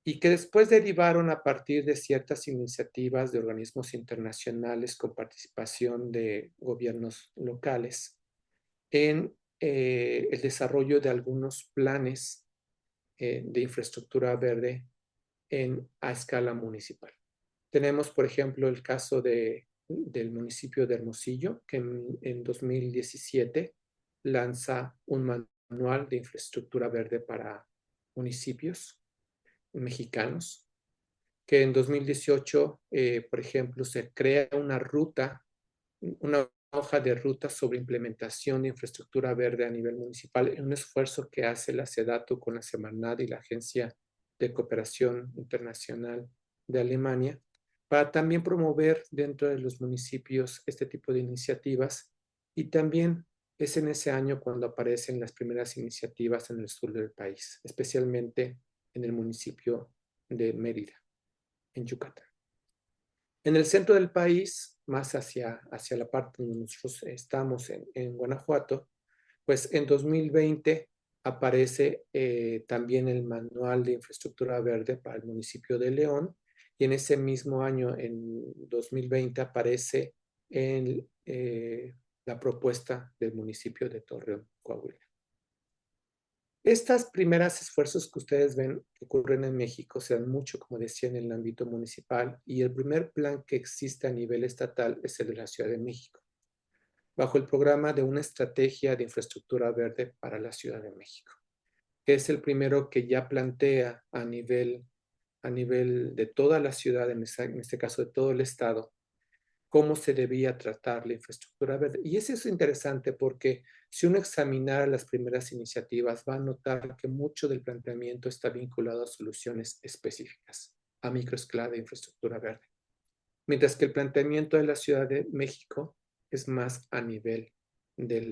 y que después derivaron a partir de ciertas iniciativas de organismos internacionales con participación de gobiernos locales en el desarrollo de algunos planes de infraestructura verde a escala municipal. Tenemos, por ejemplo, el caso del municipio de Hermosillo, que en 2017 lanza un manual de infraestructura verde para municipios mexicanos, que en 2018, por ejemplo, se crea una hoja de ruta sobre implementación de infraestructura verde a nivel municipal, en un esfuerzo que hace la SEDATU con la Semarnat y la Agencia de Cooperación Internacional de Alemania, para también promover dentro de los municipios este tipo de iniciativas. Y también es en ese año cuando aparecen las primeras iniciativas en el sur del país, especialmente en el municipio de Mérida, en Yucatán. En el centro del país, más hacia la parte donde nosotros estamos en Guanajuato, pues en 2020 aparece también el Manual de Infraestructura Verde para el municipio de León, y en ese mismo año, en 2020, aparece la propuesta del municipio de Torreón, Coahuila. Estas primeras esfuerzos que ustedes ven que ocurren en México se dan mucho, como decía, en el ámbito municipal, y el primer plan que existe a nivel estatal es el de la Ciudad de México, bajo el programa de una estrategia de infraestructura verde para la Ciudad de México, que es el primero que ya plantea a nivel de toda la ciudad, en este caso de todo el estado, cómo se debía tratar la infraestructura verde. Y eso es interesante porque si uno examinara las primeras iniciativas, va a notar que mucho del planteamiento está vinculado a soluciones específicas, a microescala de infraestructura verde. Mientras que el planteamiento de la Ciudad de México es más a nivel de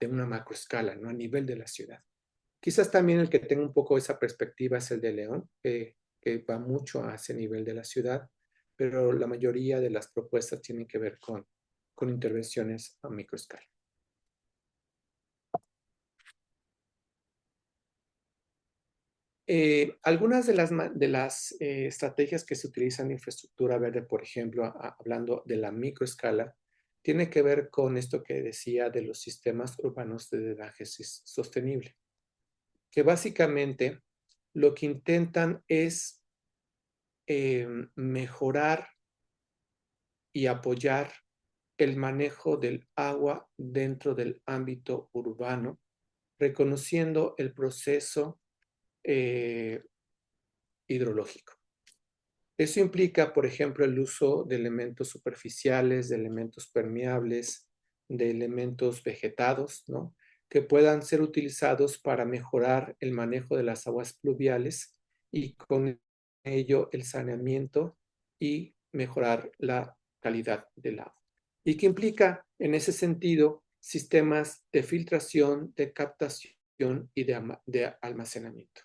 una macroescala, ¿no? A nivel de la ciudad. Quizás también el que tenga un poco esa perspectiva es el de León, que va mucho a ese nivel de la ciudad, pero la mayoría de las propuestas tienen que ver con intervenciones a microescala. Algunas de las estrategias que se utilizan en infraestructura verde, por ejemplo, hablando de la microescala, tiene que ver con esto que decía de los sistemas urbanos de drenaje sostenible, que básicamente lo que intentan es mejorar y apoyar el manejo del agua dentro del ámbito urbano, reconociendo el proceso hidrológico. Eso implica, por ejemplo, el uso de elementos superficiales, de elementos permeables, de elementos vegetados, ¿no? Que puedan ser utilizados para mejorar el manejo de las aguas pluviales y con ello el saneamiento y mejorar la calidad del agua. Y que implica, en ese sentido, sistemas de filtración, de captación y de almacenamiento.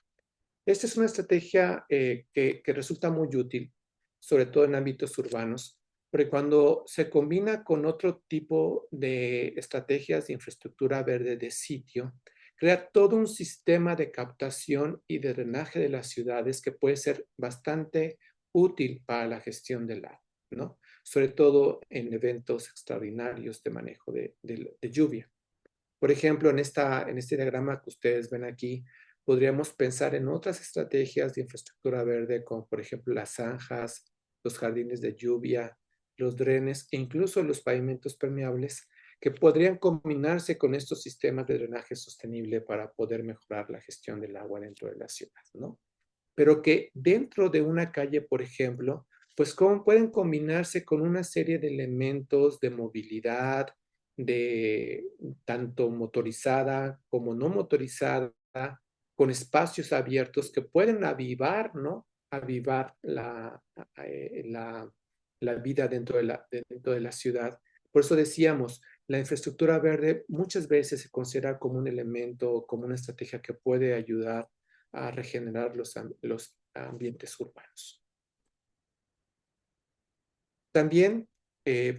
Esta es una estrategia que resulta muy útil, sobre todo en ámbitos urbanos, porque cuando se combina con otro tipo de estrategias de infraestructura verde de sitio, crea todo un sistema de captación y de drenaje de las ciudades que puede ser bastante útil para la gestión del agua, ¿no? Sobre todo en eventos extraordinarios de manejo de lluvia. Por ejemplo, en este diagrama que ustedes ven aquí, podríamos pensar en otras estrategias de infraestructura verde, como por ejemplo las zanjas, los jardines de lluvia, los drenes e incluso los pavimentos permeables, que podrían combinarse con estos sistemas de drenaje sostenible para poder mejorar la gestión del agua dentro de la ciudad, ¿no? Pero que dentro de una calle, por ejemplo, pues cómo pueden combinarse con una serie de elementos de movilidad, de tanto motorizada como no motorizada, con espacios abiertos que pueden avivar, ¿no? Avivar la vida dentro de la ciudad. Por eso decíamos, la infraestructura verde muchas veces se considera como un elemento, como una estrategia que puede ayudar a regenerar los ambientes urbanos. También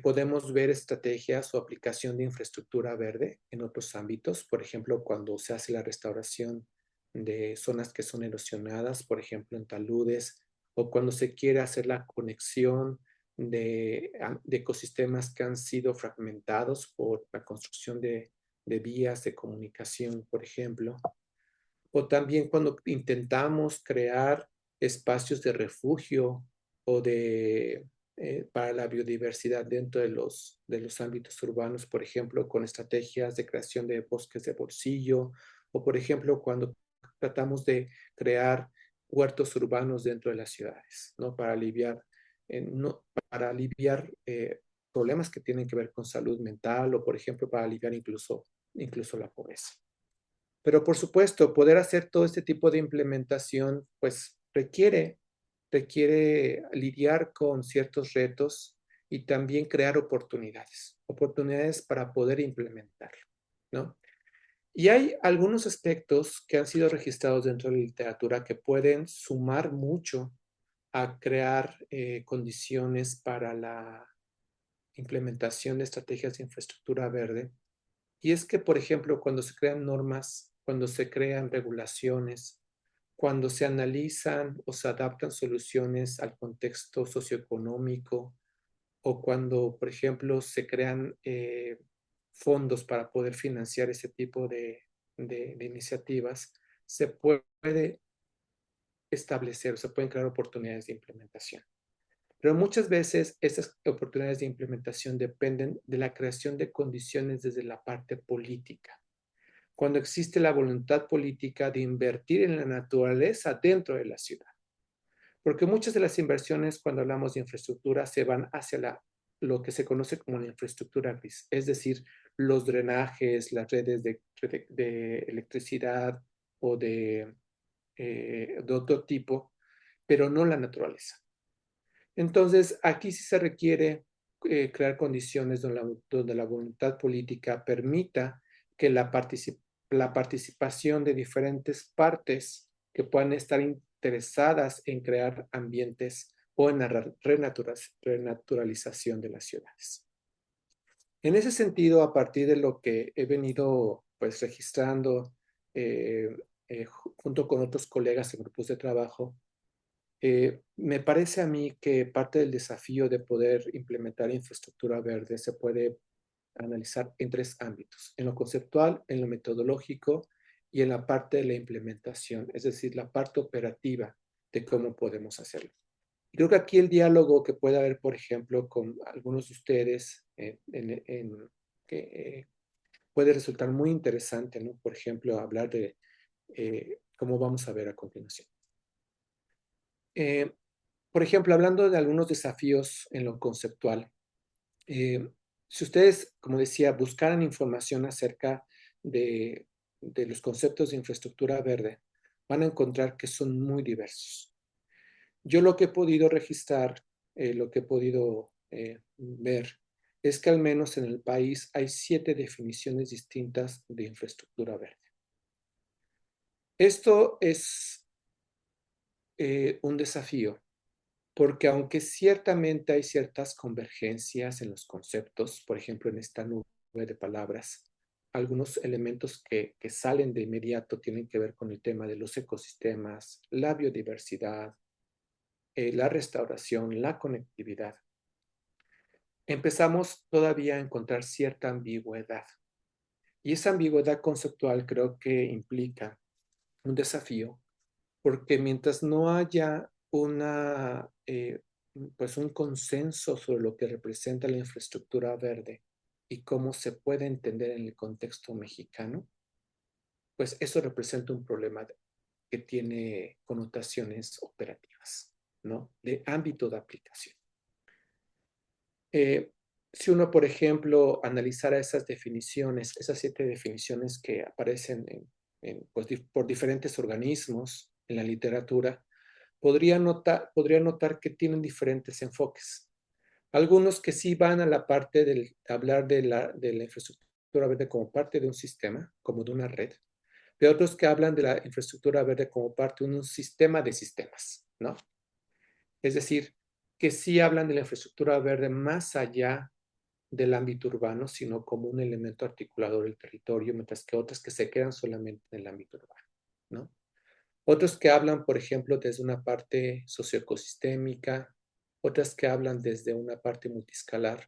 podemos ver estrategias o aplicación de infraestructura verde en otros ámbitos, por ejemplo, cuando se hace la restauración de zonas que son erosionadas, por ejemplo, en taludes, o cuando se quiere hacer la conexión de ecosistemas que han sido fragmentados por la construcción de vías de comunicación, por ejemplo. O también cuando intentamos crear espacios de refugio o para la biodiversidad dentro de los ámbitos urbanos, por ejemplo, con estrategias de creación de bosques de bolsillo, o por ejemplo, cuando tratamos de crear huertos urbanos dentro de las ciudades, ¿no? Para aliviar problemas que tienen que ver con salud mental o, por ejemplo, para aliviar incluso la pobreza. Pero por supuesto, poder hacer todo este tipo de implementación, pues requiere lidiar con ciertos retos y también crear oportunidades para poder implementarlo, ¿no? Y hay algunos aspectos que han sido registrados dentro de la literatura que pueden sumar mucho a crear condiciones para la implementación de estrategias de infraestructura verde. Y es que, por ejemplo, cuando se crean normas, cuando se crean regulaciones, cuando se analizan o se adaptan soluciones al contexto socioeconómico, o cuando, por ejemplo, se crean fondos para poder financiar ese tipo de iniciativas, se puede establecer o se pueden crear oportunidades de implementación. Pero muchas veces esas oportunidades de implementación dependen de la creación de condiciones desde la parte política, cuando existe la voluntad política de invertir en la naturaleza dentro de la ciudad. Porque muchas de las inversiones, cuando hablamos de infraestructura, se van hacia lo que se conoce como la infraestructura gris, es decir, los drenajes, las redes de electricidad o de otro tipo, pero no la naturaleza. Entonces, aquí sí se requiere crear condiciones donde la voluntad política permita que la participación de diferentes partes que puedan estar interesadas en crear ambientes o en la renaturalización de las ciudades. En ese sentido, a partir de lo que he venido pues registrando junto con otros colegas en grupos de trabajo, me parece a mí que parte del desafío de poder implementar infraestructura verde se puede analizar en tres ámbitos: en lo conceptual, en lo metodológico y en la parte de la implementación, es decir, la parte operativa de cómo podemos hacerlo. Y creo que aquí el diálogo que puede haber, por ejemplo, con algunos de ustedes, que puede resultar muy interesante, ¿no? Por ejemplo, hablar de cómo vamos a ver a continuación. Por ejemplo, hablando de algunos desafíos en lo conceptual, si ustedes, como decía, buscaran información acerca de los conceptos de infraestructura verde, van a encontrar que son muy diversos. Yo lo que he podido registrar lo que he podido ver es que al menos en el país hay 7 definiciones distintas de infraestructura verde. Esto es un desafío, porque aunque ciertamente hay ciertas convergencias en los conceptos, por ejemplo, en esta nube de palabras, algunos elementos que salen de inmediato tienen que ver con el tema de los ecosistemas, la biodiversidad, la restauración, la conectividad. Empezamos todavía a encontrar cierta ambigüedad. Y esa ambigüedad conceptual creo que implica un desafío, porque mientras no haya pues un consenso sobre lo que representa la infraestructura verde y cómo se puede entender en el contexto mexicano, pues eso representa un problema que tiene connotaciones operativas, ¿no? De ámbito de aplicación. Si uno, por ejemplo, analizara esas definiciones, esas 7 definiciones que aparecen pues, por diferentes organismos en la literatura, podría notar que tienen diferentes enfoques. Algunos que sí van a la parte de hablar de la infraestructura verde como parte de un sistema, como de una red, de otros que hablan de la infraestructura verde como parte de un sistema de sistemas, ¿no? Es decir, que sí hablan de la infraestructura verde más allá del ámbito urbano, sino como un elemento articulador del territorio, mientras que otras que se quedan solamente en el ámbito urbano, ¿no? Otros que hablan, por ejemplo, desde una parte socioecosistémica, otras que hablan desde una parte multiscalar,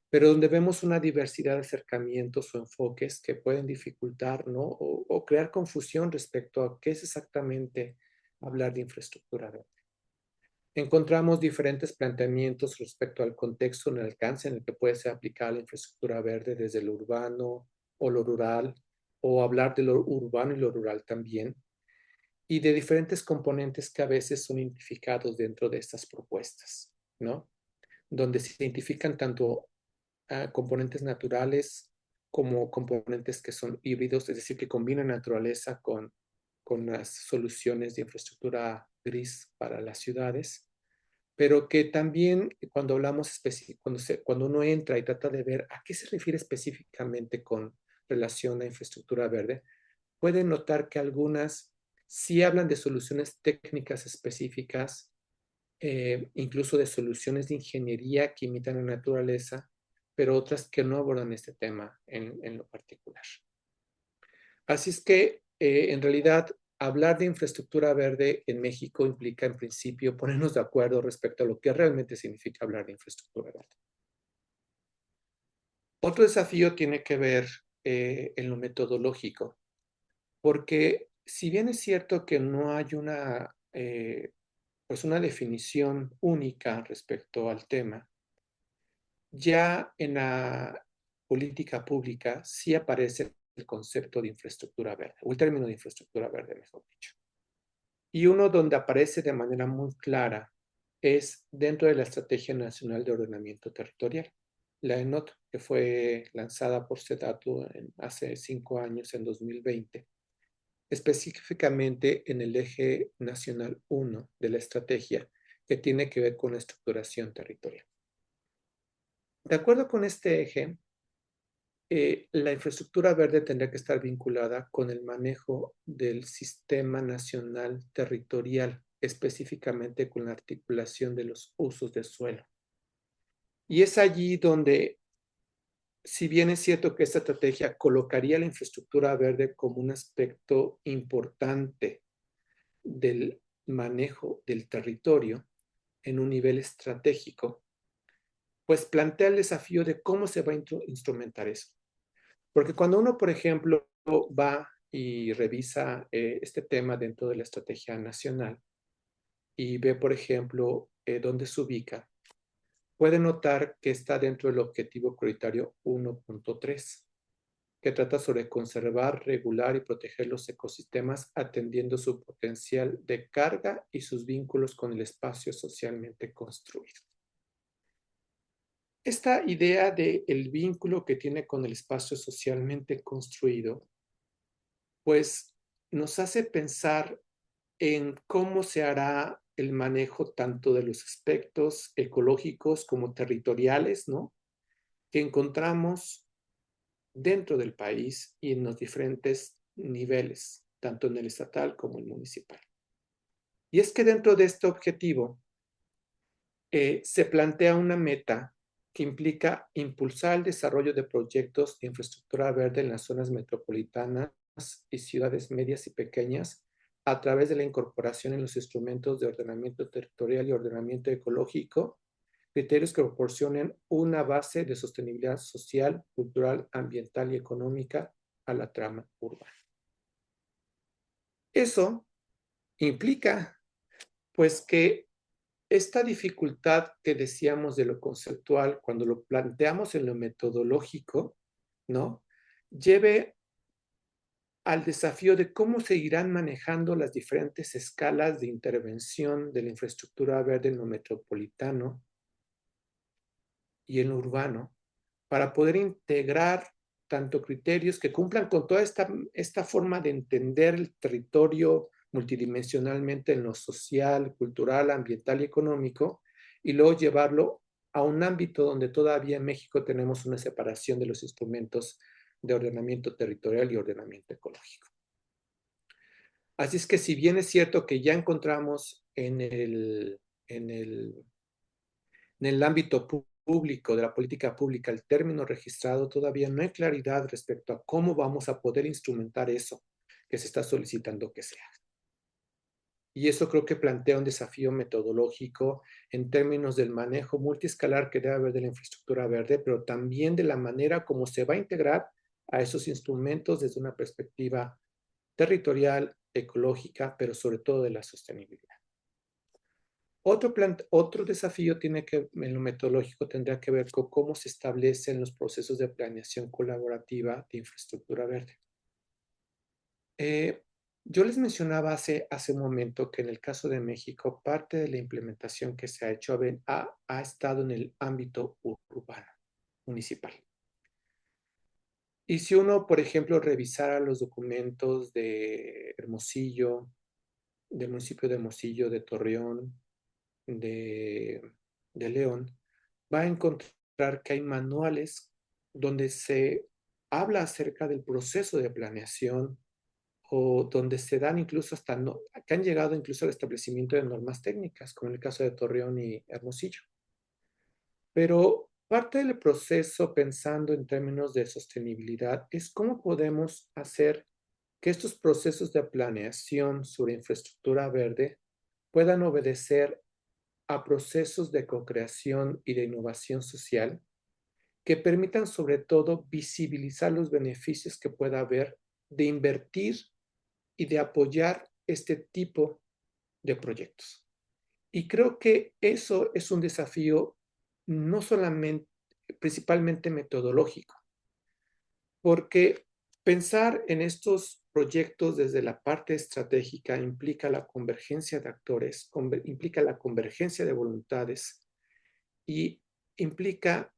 pero donde vemos una diversidad de acercamientos o enfoques que pueden dificultar, ¿no? O crear confusión respecto a qué es exactamente hablar de infraestructura verde. Encontramos diferentes planteamientos respecto al contexto en el alcance en el que puede ser aplicada la infraestructura verde desde lo urbano o lo rural, o hablar de lo urbano y lo rural también, y de diferentes componentes que a veces son identificados dentro de estas propuestas, ¿no? Donde se identifican tanto componentes naturales como componentes que son híbridos, es decir, que combinan naturaleza con las soluciones de infraestructura gris para las ciudades, pero que también cuando hablamos, cuando uno entra y trata de ver a qué se refiere específicamente con relación a infraestructura verde, puede notar que algunas sí hablan de soluciones técnicas específicas, incluso de soluciones de ingeniería que imitan la naturaleza, pero otras que no abordan este tema en lo particular. Así es que, en realidad, hablar de infraestructura verde en México implica, en principio, ponernos de acuerdo respecto a lo que realmente significa hablar de infraestructura verde. Otro desafío tiene que ver en lo metodológico, porque si bien es cierto que no hay pues una definición única respecto al tema, ya en la política pública sí aparece el concepto de infraestructura verde, o el término de infraestructura verde, mejor dicho. Y uno donde aparece de manera muy clara es dentro de la Estrategia Nacional de Ordenamiento Territorial, la ENOT, que fue lanzada por SEDATU hace 5 años, en 2020, específicamente en el eje nacional 1 de la estrategia, que tiene que ver con la estructuración territorial. De acuerdo con este eje, la infraestructura verde tendría que estar vinculada con el manejo del sistema nacional territorial, específicamente con la articulación de los usos de suelo. Y es allí donde, si bien es cierto que esta estrategia colocaría la infraestructura verde como un aspecto importante del manejo del territorio en un nivel estratégico, pues plantea el desafío de cómo se va a instrumentar eso. Porque cuando uno, por ejemplo, va y revisa este tema dentro de la estrategia nacional y ve, por ejemplo, dónde se ubica, puede notar que está dentro del objetivo prioritario 1.3, que trata sobre conservar, regular y proteger los ecosistemas atendiendo su potencial de carga y sus vínculos con el espacio socialmente construido. Esta idea del vínculo que tiene con el espacio socialmente construido, pues nos hace pensar en cómo se hará el manejo tanto de los aspectos ecológicos como territoriales, ¿no?, que encontramos dentro del país y en los diferentes niveles, tanto en el estatal como en el municipal. Y es que dentro de este objetivo se plantea una meta que implica impulsar el desarrollo de proyectos de infraestructura verde en las zonas metropolitanas y ciudades medias y pequeñas a través de la incorporación en los instrumentos de ordenamiento territorial y ordenamiento ecológico, criterios que proporcionen una base de sostenibilidad social, cultural, ambiental y económica a la trama urbana. Eso implica, pues, que esta dificultad que decíamos de lo conceptual, cuando lo planteamos en lo metodológico, ¿no?, lleve al desafío de cómo se irán manejando las diferentes escalas de intervención de la infraestructura verde en lo metropolitano y en lo urbano, para poder integrar tanto criterios que cumplan con toda esta forma de entender el territorio multidimensionalmente en lo social, cultural, ambiental y económico, y luego llevarlo a un ámbito donde todavía en México tenemos una separación de los instrumentos de ordenamiento territorial y ordenamiento ecológico. Así es que si bien es cierto que ya encontramos en el ámbito público, de la política pública, el término registrado, todavía no hay claridad respecto a cómo vamos a poder instrumentar eso que se está solicitando que sea. Y eso creo que plantea un desafío metodológico en términos del manejo multiescalar que debe haber de la infraestructura verde, pero también de la manera como se va a integrar a esos instrumentos desde una perspectiva territorial, ecológica, pero sobre todo de la sostenibilidad. Otro desafío en lo metodológico tendrá que ver con cómo se establecen los procesos de planeación colaborativa de infraestructura verde. Yo les mencionaba hace un momento que en el caso de México, parte de la implementación que se ha hecho ha estado en el ámbito urbano, municipal. Y si uno, por ejemplo, revisara los documentos de Hermosillo, del municipio de Hermosillo, de Torreón, de León, va a encontrar que hay manuales donde se habla acerca del proceso de planeación o donde se dan incluso que han llegado incluso al establecimiento de normas técnicas, como en el caso de Torreón y Hermosillo. Pero parte del proceso, pensando en términos de sostenibilidad, es cómo podemos hacer que estos procesos de planeación sobre infraestructura verde puedan obedecer a procesos de co-creación y de innovación social que permitan sobre todo visibilizar los beneficios que pueda haber de invertir y de apoyar este tipo de proyectos. Y creo que eso es un desafío no solamente, principalmente metodológico, porque pensar en estos proyectos desde la parte estratégica implica la convergencia de actores, implica la convergencia de voluntades y implica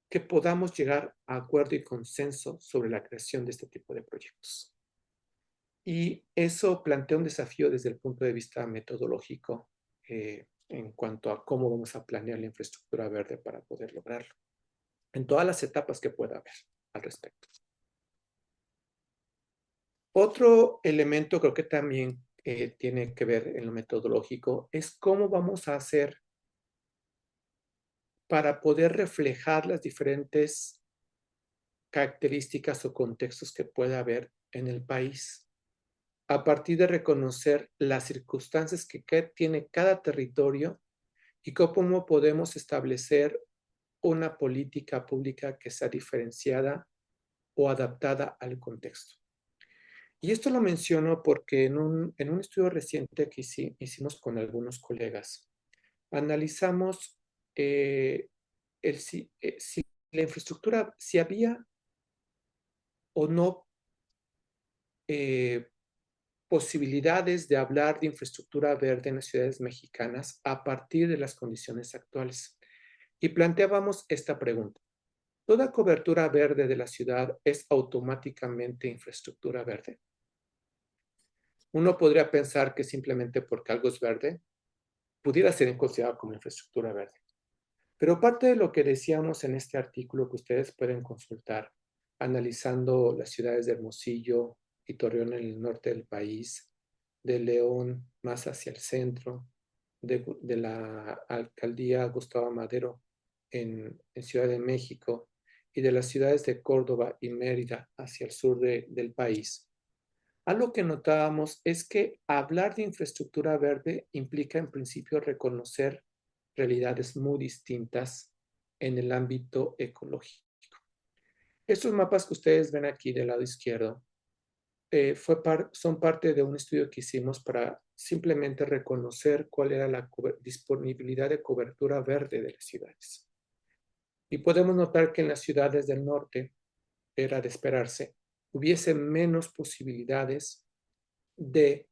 que podamos llegar a acuerdo y consenso sobre la creación de este tipo de proyectos. Y eso plantea un desafío desde el punto de vista metodológico en cuanto a cómo vamos a planear la infraestructura verde para poder lograrlo, en todas las etapas que pueda haber al respecto. Otro elemento creo que también tiene que ver en lo metodológico es cómo vamos a hacer para poder reflejar las diferentes características o contextos que pueda haber en el país, a partir de reconocer las circunstancias que tiene cada territorio y cómo podemos establecer una política pública que sea diferenciada o adaptada al contexto. Y esto lo menciono porque en un estudio reciente que hicimos con algunos colegas, analizamos si la infraestructura, si había o no posibilidades de hablar de infraestructura verde en las ciudades mexicanas a partir de las condiciones actuales. Y planteábamos esta pregunta. ¿Toda cobertura verde de la ciudad es automáticamente infraestructura verde? Uno podría pensar que simplemente porque algo es verde, pudiera ser considerado como infraestructura verde. Pero parte de lo que decíamos en este artículo que ustedes pueden consultar, analizando las ciudades de Hermosillo y Torreón en el norte del país, de León más hacia el centro, de la alcaldía Gustavo Madero en Ciudad de México y de las ciudades de Córdoba y Mérida hacia el sur del país. Algo que notábamos es que hablar de infraestructura verde implica en principio reconocer realidades muy distintas en el ámbito ecológico. Estos mapas que ustedes ven aquí del lado izquierdo son parte de un estudio que hicimos para simplemente reconocer cuál era la disponibilidad de cobertura verde de las ciudades. Y podemos notar que en las ciudades del norte, era de esperarse, hubiese menos posibilidades de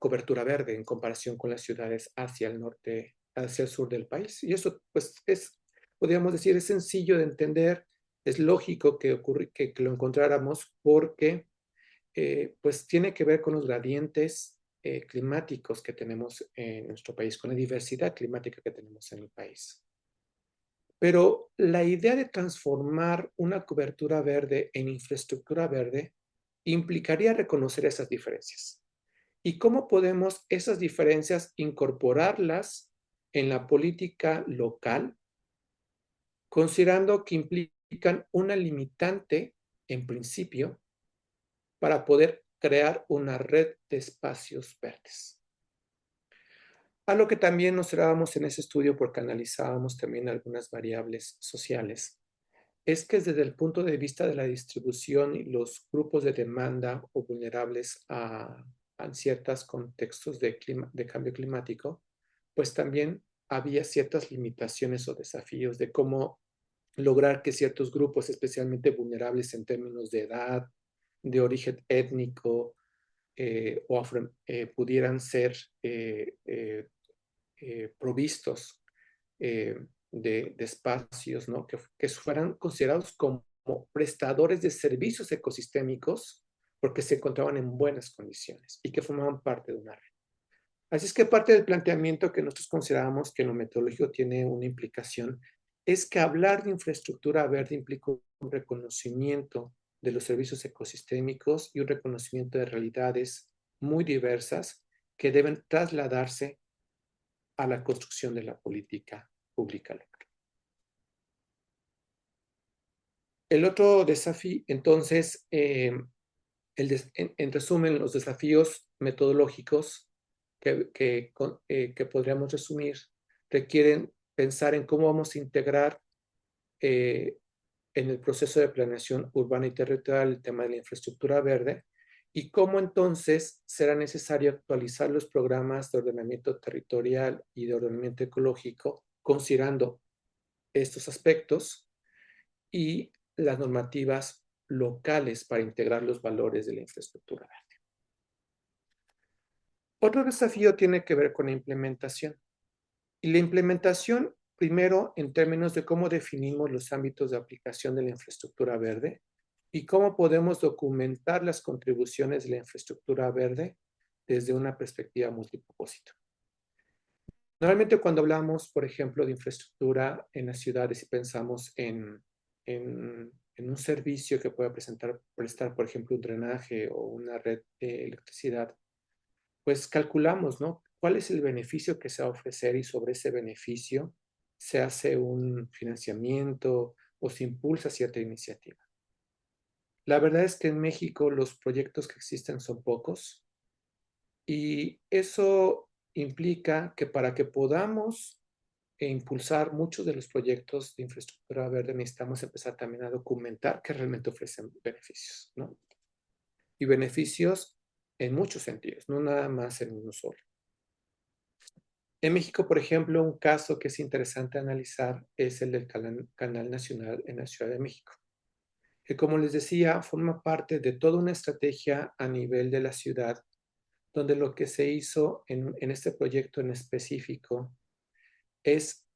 cobertura verde en comparación con las ciudades hacia el norte, hacia el sur del país. Y eso, pues, podríamos decir, es sencillo de entender, es lógico que lo encontráramos porque, pues, tiene que ver con los gradientes climáticos que tenemos en nuestro país, con la diversidad climática que tenemos en el país. Pero la idea de transformar una cobertura verde en infraestructura verde implicaría reconocer esas diferencias. ¿Y cómo podemos esas diferencias incorporarlas en la política local, considerando que implican una limitante, en principio, para poder crear una red de espacios verdes? A lo que también nos dábamos en ese estudio, porque analizábamos también algunas variables sociales, es que desde el punto de vista de la distribución y los grupos de demanda o vulnerables a ciertos contextos de cambio climático, pues también había ciertas limitaciones o desafíos de cómo lograr que ciertos grupos, especialmente vulnerables en términos de edad, de origen étnico, pudieran ser provistos de espacios, ¿no? Que fueran considerados como prestadores de servicios ecosistémicos porque se encontraban en buenas condiciones y que formaban parte de una red. Así es que parte del planteamiento que nosotros consideramos que en lo metodológico tiene una implicación es que hablar de infraestructura verde implica un reconocimiento de los servicios ecosistémicos y un reconocimiento de realidades muy diversas que deben trasladarse a la construcción de la política pública local. El otro desafío, entonces, en resumen, los desafíos metodológicos que podríamos resumir requieren pensar en cómo vamos a integrar en el proceso de planeación urbana y territorial el tema de la infraestructura verde y cómo entonces será necesario actualizar los programas de ordenamiento territorial y de ordenamiento ecológico considerando estos aspectos y las normativas locales para integrar los valores de la infraestructura verde. Otro desafío tiene que ver con la implementación. Y la implementación, primero, en términos de cómo definimos los ámbitos de aplicación de la infraestructura verde y cómo podemos documentar las contribuciones de la infraestructura verde desde una perspectiva multipropósito. Normalmente cuando hablamos, por ejemplo, de infraestructura en las ciudades y pensamos en un servicio que pueda prestar, por ejemplo, un drenaje o una red de electricidad, pues calculamos, ¿no? ¿Cuál es el beneficio que se va a ofrecer y sobre ese beneficio se hace un financiamiento o se impulsa cierta iniciativa? La verdad es que en México los proyectos que existen son pocos y eso implica que para que podamos impulsar muchos de los proyectos de infraestructura verde necesitamos empezar también a documentar que realmente ofrecen beneficios, ¿no? Y beneficios en muchos sentidos, no nada más en uno solo. En México, por ejemplo, un caso que es interesante analizar es el del Canal Nacional en la Ciudad de México, que como les decía, forma parte de toda una estrategia a nivel de la ciudad, donde lo que se hizo en este proyecto en específico es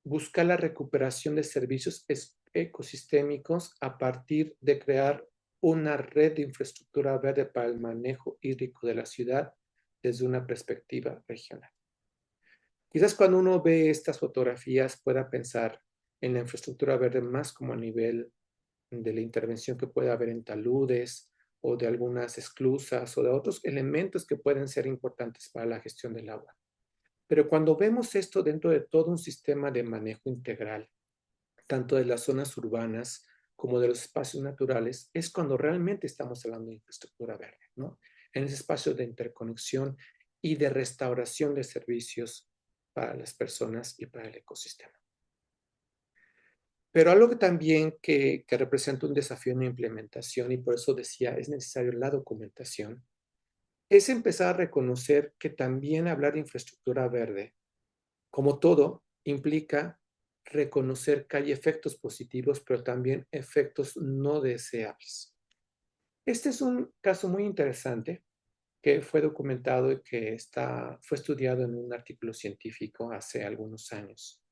buscar la recuperación de servicios ecosistémicos a partir de crear una red de infraestructura verde para el manejo hídrico de la ciudad desde una perspectiva regional. Quizás cuando uno ve estas fotografías pueda pensar en la infraestructura verde más como a nivel de la intervención que puede haber en taludes o de algunas esclusas o de otros elementos que pueden ser importantes para la gestión del agua. Pero cuando vemos esto dentro de todo un sistema de manejo integral, tanto de las zonas urbanas como de los espacios naturales, es cuando realmente estamos hablando de infraestructura verde, ¿no? En ese espacio de interconexión y de restauración de servicios para las personas y para el ecosistema. Pero algo que también que representa un desafío en la implementación, y por eso decía, es necesario la documentación, es empezar a reconocer que también hablar de infraestructura verde, como todo, implica reconocer que hay efectos positivos, pero también efectos no deseables. Este es un caso muy interesante que fue documentado y que fue estudiado en un artículo científico hace algunos años,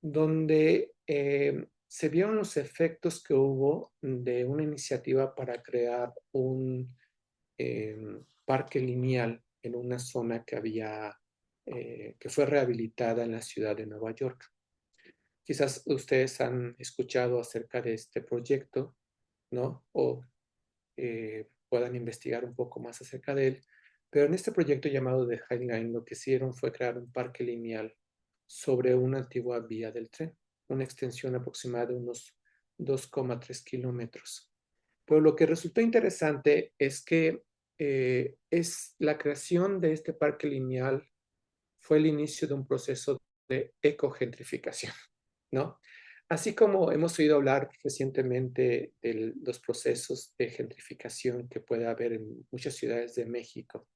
donde se vieron los efectos que hubo de una iniciativa para crear un parque lineal en una zona que fue rehabilitada en la ciudad de Nueva York. Quizás ustedes han escuchado acerca de este proyecto, ¿no? O puedan investigar un poco más acerca de él. Pero en este proyecto llamado The High Line, lo que hicieron fue crear un parque lineal sobre una antigua vía del tren, una extensión aproximada de unos 2,3 kilómetros. Pero lo que resultó interesante es que la creación de este parque lineal fue el inicio de un proceso de ecogentrificación, ¿no? Así como hemos oído hablar recientemente de los procesos de gentrificación que puede haber en muchas ciudades de México,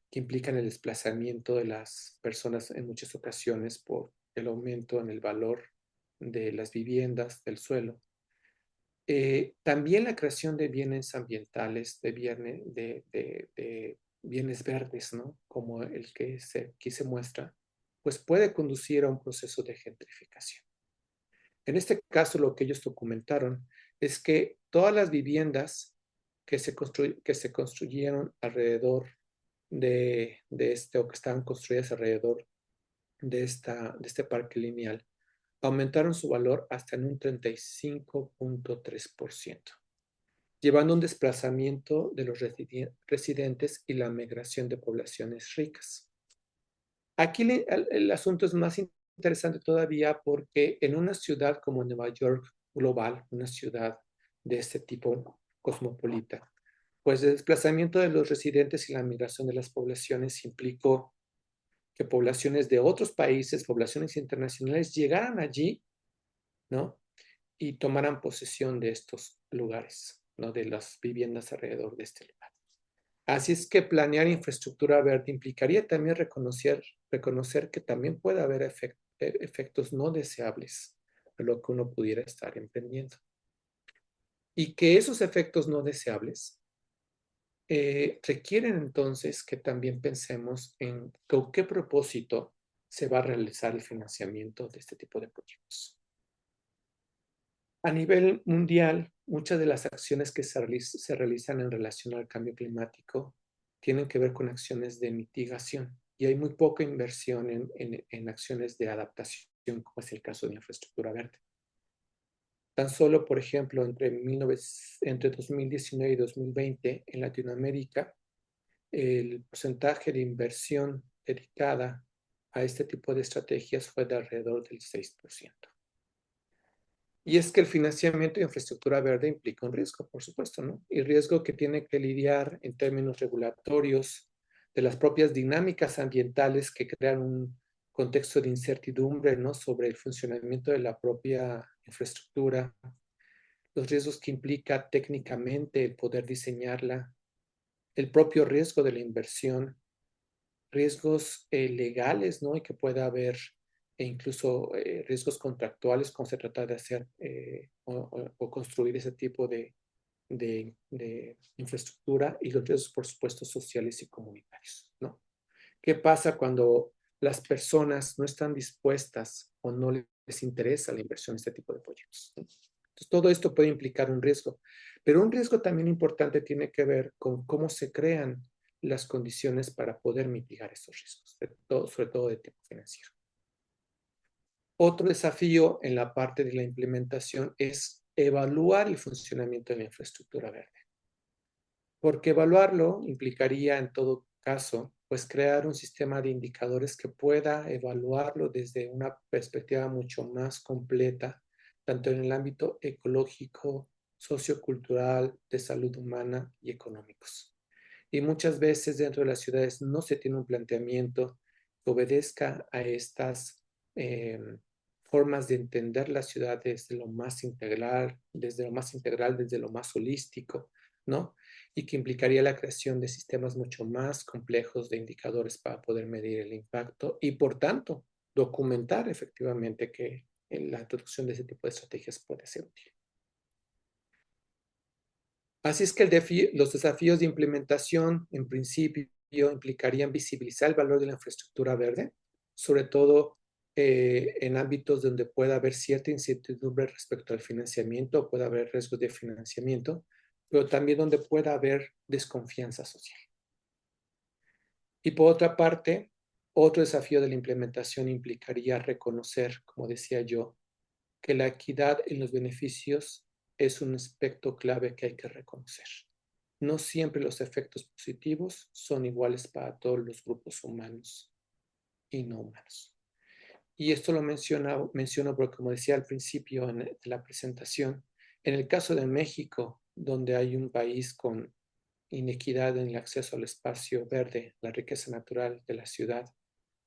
que implican el desplazamiento de las personas en muchas ocasiones por el aumento en el valor de las viviendas, del suelo. También la creación de bienes ambientales, de bienes verdes, ¿no? Como el que aquí se muestra, pues puede conducir a un proceso de gentrificación. En este caso, lo que ellos documentaron es que todas las viviendas que se construyeron alrededor o que estaban construidas alrededor de este parque lineal, aumentaron su valor hasta en un 35,3%, llevando un desplazamiento de los residentes y la migración de poblaciones ricas. Aquí el asunto es más interesante todavía porque en una ciudad como Nueva York global, una ciudad de este tipo cosmopolita, pues el desplazamiento de los residentes y la migración de las poblaciones implicó que poblaciones de otros países, poblaciones internacionales, llegaran allí, ¿no? Y tomaran posesión de estos lugares, ¿no? De las viviendas alrededor de este lugar. Así es que planear infraestructura verde implicaría también reconocer que también puede haber efectos no deseables de lo que uno pudiera estar emprendiendo. Y que esos efectos no deseables requieren entonces que también pensemos en con qué propósito se va a realizar el financiamiento de este tipo de proyectos. A nivel mundial, muchas de las acciones que se realizan en relación al cambio climático tienen que ver con acciones de mitigación y hay muy poca inversión en acciones de adaptación, como es el caso de infraestructura verde. Tan solo, por ejemplo, entre 2019 y 2020 en Latinoamérica, el porcentaje de inversión dedicada a este tipo de estrategias fue de alrededor del 6%. Y es que el financiamiento de infraestructura verde implica un riesgo, por supuesto, ¿no? Y riesgo que tiene que lidiar en términos regulatorios, de las propias dinámicas ambientales que crean un contexto de incertidumbre, ¿no? Sobre el funcionamiento de la propia infraestructura, los riesgos que implica técnicamente el poder diseñarla, el propio riesgo de la inversión, riesgos legales, ¿no? Y que pueda haber incluso riesgos contractuales cuando se trata de hacer o construir ese tipo de infraestructura y los riesgos, por supuesto, sociales y comunitarios, ¿no? ¿Qué pasa cuando las personas no están dispuestas o no les interesa la inversión en este tipo de proyectos? Entonces, todo esto puede implicar un riesgo, pero un riesgo también importante tiene que ver con cómo se crean las condiciones para poder mitigar estos riesgos, sobre todo de tipo financiero. Otro desafío en la parte de la implementación es evaluar el funcionamiento de la infraestructura verde, porque evaluarlo implicaría en todo caso, pues crear un sistema de indicadores que pueda evaluarlo desde una perspectiva mucho más completa, tanto en el ámbito ecológico, sociocultural, de salud humana y económicos. Y muchas veces dentro de las ciudades no se tiene un planteamiento que obedezca a estas formas de entender la ciudad desde lo más integral, desde lo más holístico, ¿no? Y que implicaría la creación de sistemas mucho más complejos de indicadores para poder medir el impacto y, por tanto, documentar efectivamente que la introducción de ese tipo de estrategias puede ser útil. Así es que los desafíos de implementación, en principio, implicarían visibilizar el valor de la infraestructura verde, sobre todo en ámbitos donde pueda haber cierta incertidumbre respecto al financiamiento, pueda haber riesgos de financiamiento, pero también donde pueda haber desconfianza social. Y por otra parte, otro desafío de la implementación implicaría reconocer, como decía yo, que la equidad en los beneficios es un aspecto clave que hay que reconocer. No siempre los efectos positivos son iguales para todos los grupos humanos y no humanos. Y esto lo menciono porque, como decía al principio de la presentación, en el caso de México, donde hay un país con inequidad en el acceso al espacio verde, la riqueza natural de la ciudad,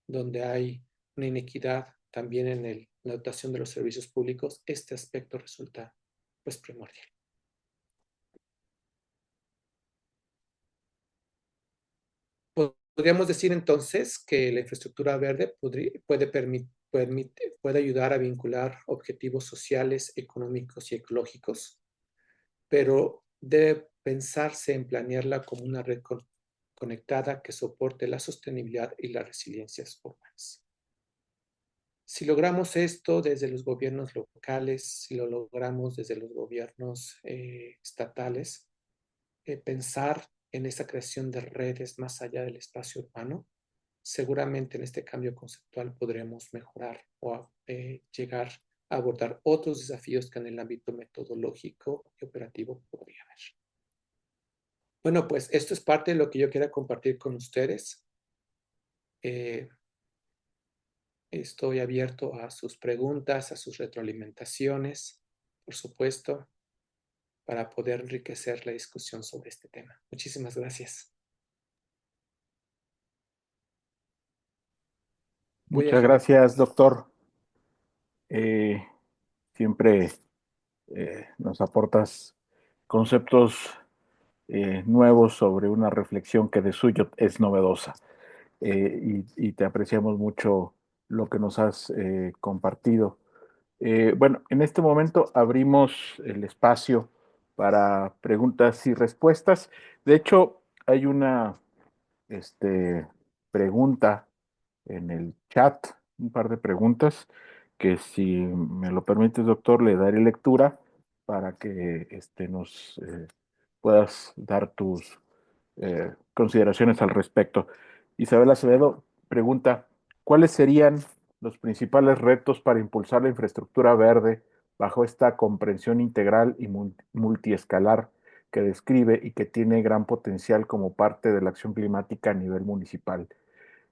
donde hay una inequidad también en la dotación de los servicios públicos, este aspecto resulta pues primordial. Podríamos decir entonces que la infraestructura verde puede ayudar a vincular objetivos sociales, económicos y ecológicos, pero debe pensarse en planearla como una red conectada que soporte la sostenibilidad y las resiliencias urbanas. Si logramos esto desde los gobiernos locales, si lo logramos desde los gobiernos estatales, pensar en esa creación de redes más allá del espacio urbano, seguramente en este cambio conceptual podremos mejorar o llegar a abordar otros desafíos que en el ámbito metodológico y operativo podría haber. Bueno, pues esto es parte de lo que yo quería compartir con ustedes. Estoy abierto a sus preguntas, a sus retroalimentaciones, por supuesto, para poder enriquecer la discusión sobre este tema. Muchísimas gracias. Muchas gracias, doctor. Siempre nos aportas conceptos nuevos sobre una reflexión que de suyo es novedosa. Y te apreciamos mucho lo que nos has compartido. Bueno, en este momento abrimos el espacio para preguntas y respuestas. De hecho, hay una pregunta en el chat, un par de preguntas que si me lo permites, doctor, le daré lectura para que nos puedas dar tus consideraciones al respecto. Isabel Acevedo pregunta, ¿cuáles serían los principales retos para impulsar la infraestructura verde bajo esta comprensión integral y multiescalar que describe y que tiene gran potencial como parte de la acción climática a nivel municipal?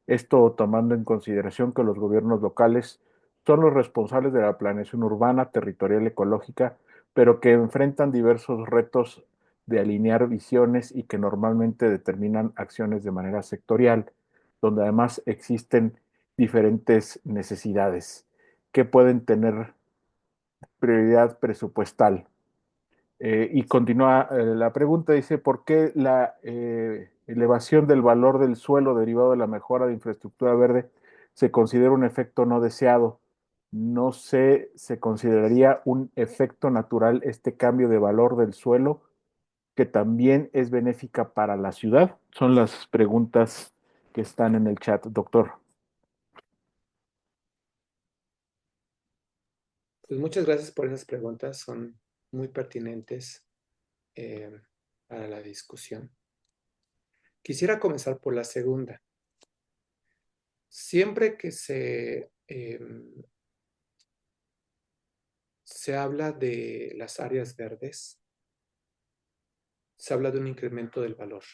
Esto tomando en consideración que los gobiernos locales son los responsables de la planeación urbana, territorial, ecológica, pero que enfrentan diversos retos de alinear visiones y que normalmente determinan acciones de manera sectorial, donde además existen diferentes necesidades que pueden tener prioridad presupuestal. Y continúa la pregunta, dice, ¿por qué la elevación del valor del suelo derivado de la mejora de infraestructura verde se considera un efecto no deseado? No sé, ¿se consideraría un efecto natural este cambio de valor del suelo que también es benéfica para la ciudad? Son las preguntas que están en el chat, doctor. Pues muchas gracias por esas preguntas, son muy pertinentes para la discusión. Quisiera comenzar por la segunda. Siempre que se habla de las áreas verdes, se habla de un incremento del valor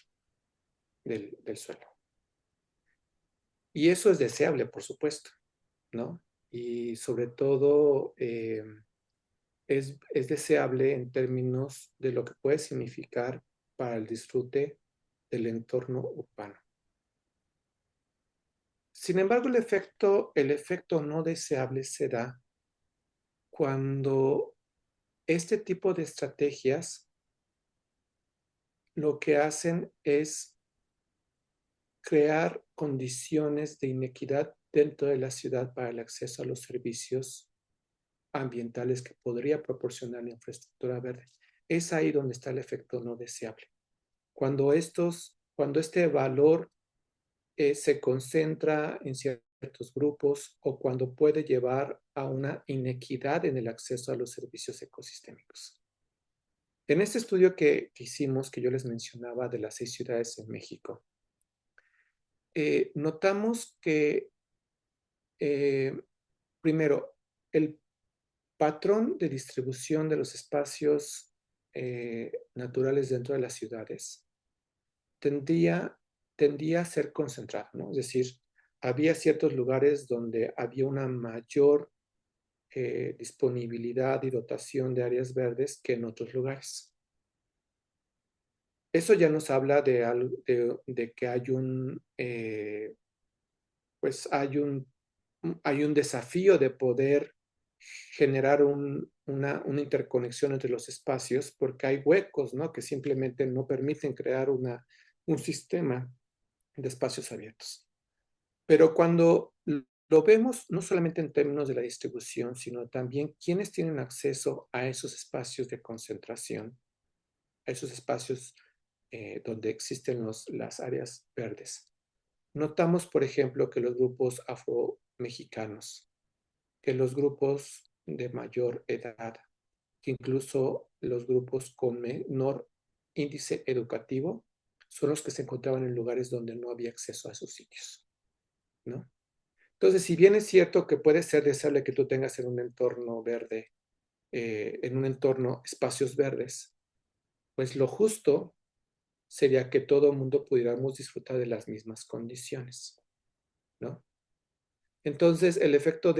del suelo. Y eso es deseable, por supuesto, ¿no? Y sobre todo es deseable en términos de lo que puede significar para el disfrute del entorno urbano. Sin embargo, el efecto no deseable se da cuando este tipo de estrategias lo que hacen es crear condiciones de inequidad dentro de la ciudad para el acceso a los servicios ambientales que podría proporcionar la infraestructura verde. Es ahí donde está el efecto no deseable. Cuando este valor se concentra en ciertos grupos o cuando puede llevar a una inequidad en el acceso a los servicios ecosistémicos. En este estudio que hicimos, que yo les mencionaba de las 6 ciudades en México, notamos que, primero, el patrón de distribución de los espacios naturales dentro de las ciudades tendía a ser concentrado, ¿no? Es decir, había ciertos lugares donde había una mayor disponibilidad y dotación de áreas verdes que en otros lugares. Eso ya nos habla de que pues hay un desafío de poder generar una interconexión entre los espacios porque hay huecos, ¿no? Que simplemente no permiten crear un sistema de espacios abiertos. Pero cuando lo vemos no solamente en términos de la distribución, sino también quiénes tienen acceso a esos espacios de concentración, a esos espacios donde existen las áreas verdes. Notamos, por ejemplo, que los grupos afromexicanos, que los grupos de mayor edad, que incluso los grupos con menor índice educativo, son los que se encontraban en lugares donde no había acceso a esos sitios, ¿no? Entonces, si bien es cierto que puede ser deseable que tú tengas en un entorno verde, en un entorno espacios verdes, pues lo justo sería que todo el mundo pudiéramos disfrutar de las mismas condiciones, ¿no? Entonces, el efecto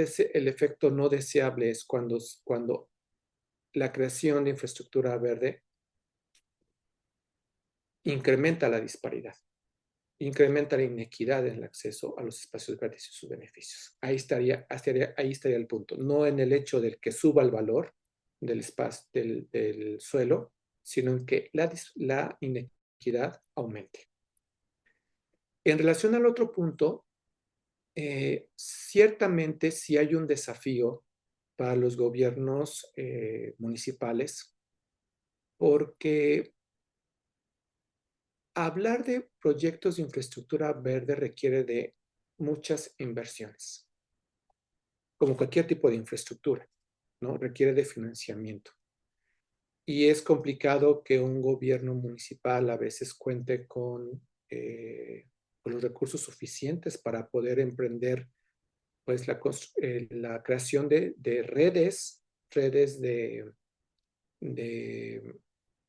no deseable es cuando la creación de infraestructura verde incrementa la disparidad, incrementa la inequidad en el acceso a los espacios verdes y sus beneficios. Ahí estaría el punto, no en el hecho del que suba el valor del espacio, del suelo, sino en que la inequidad aumente. En relación al otro punto, ciertamente sí hay un desafío para los gobiernos municipales, porque hablar de proyectos de infraestructura verde requiere de muchas inversiones, como cualquier tipo de infraestructura, ¿no? Requiere de financiamiento. Y es complicado que un gobierno municipal a veces cuente con los recursos suficientes para poder emprender pues la creación de redes de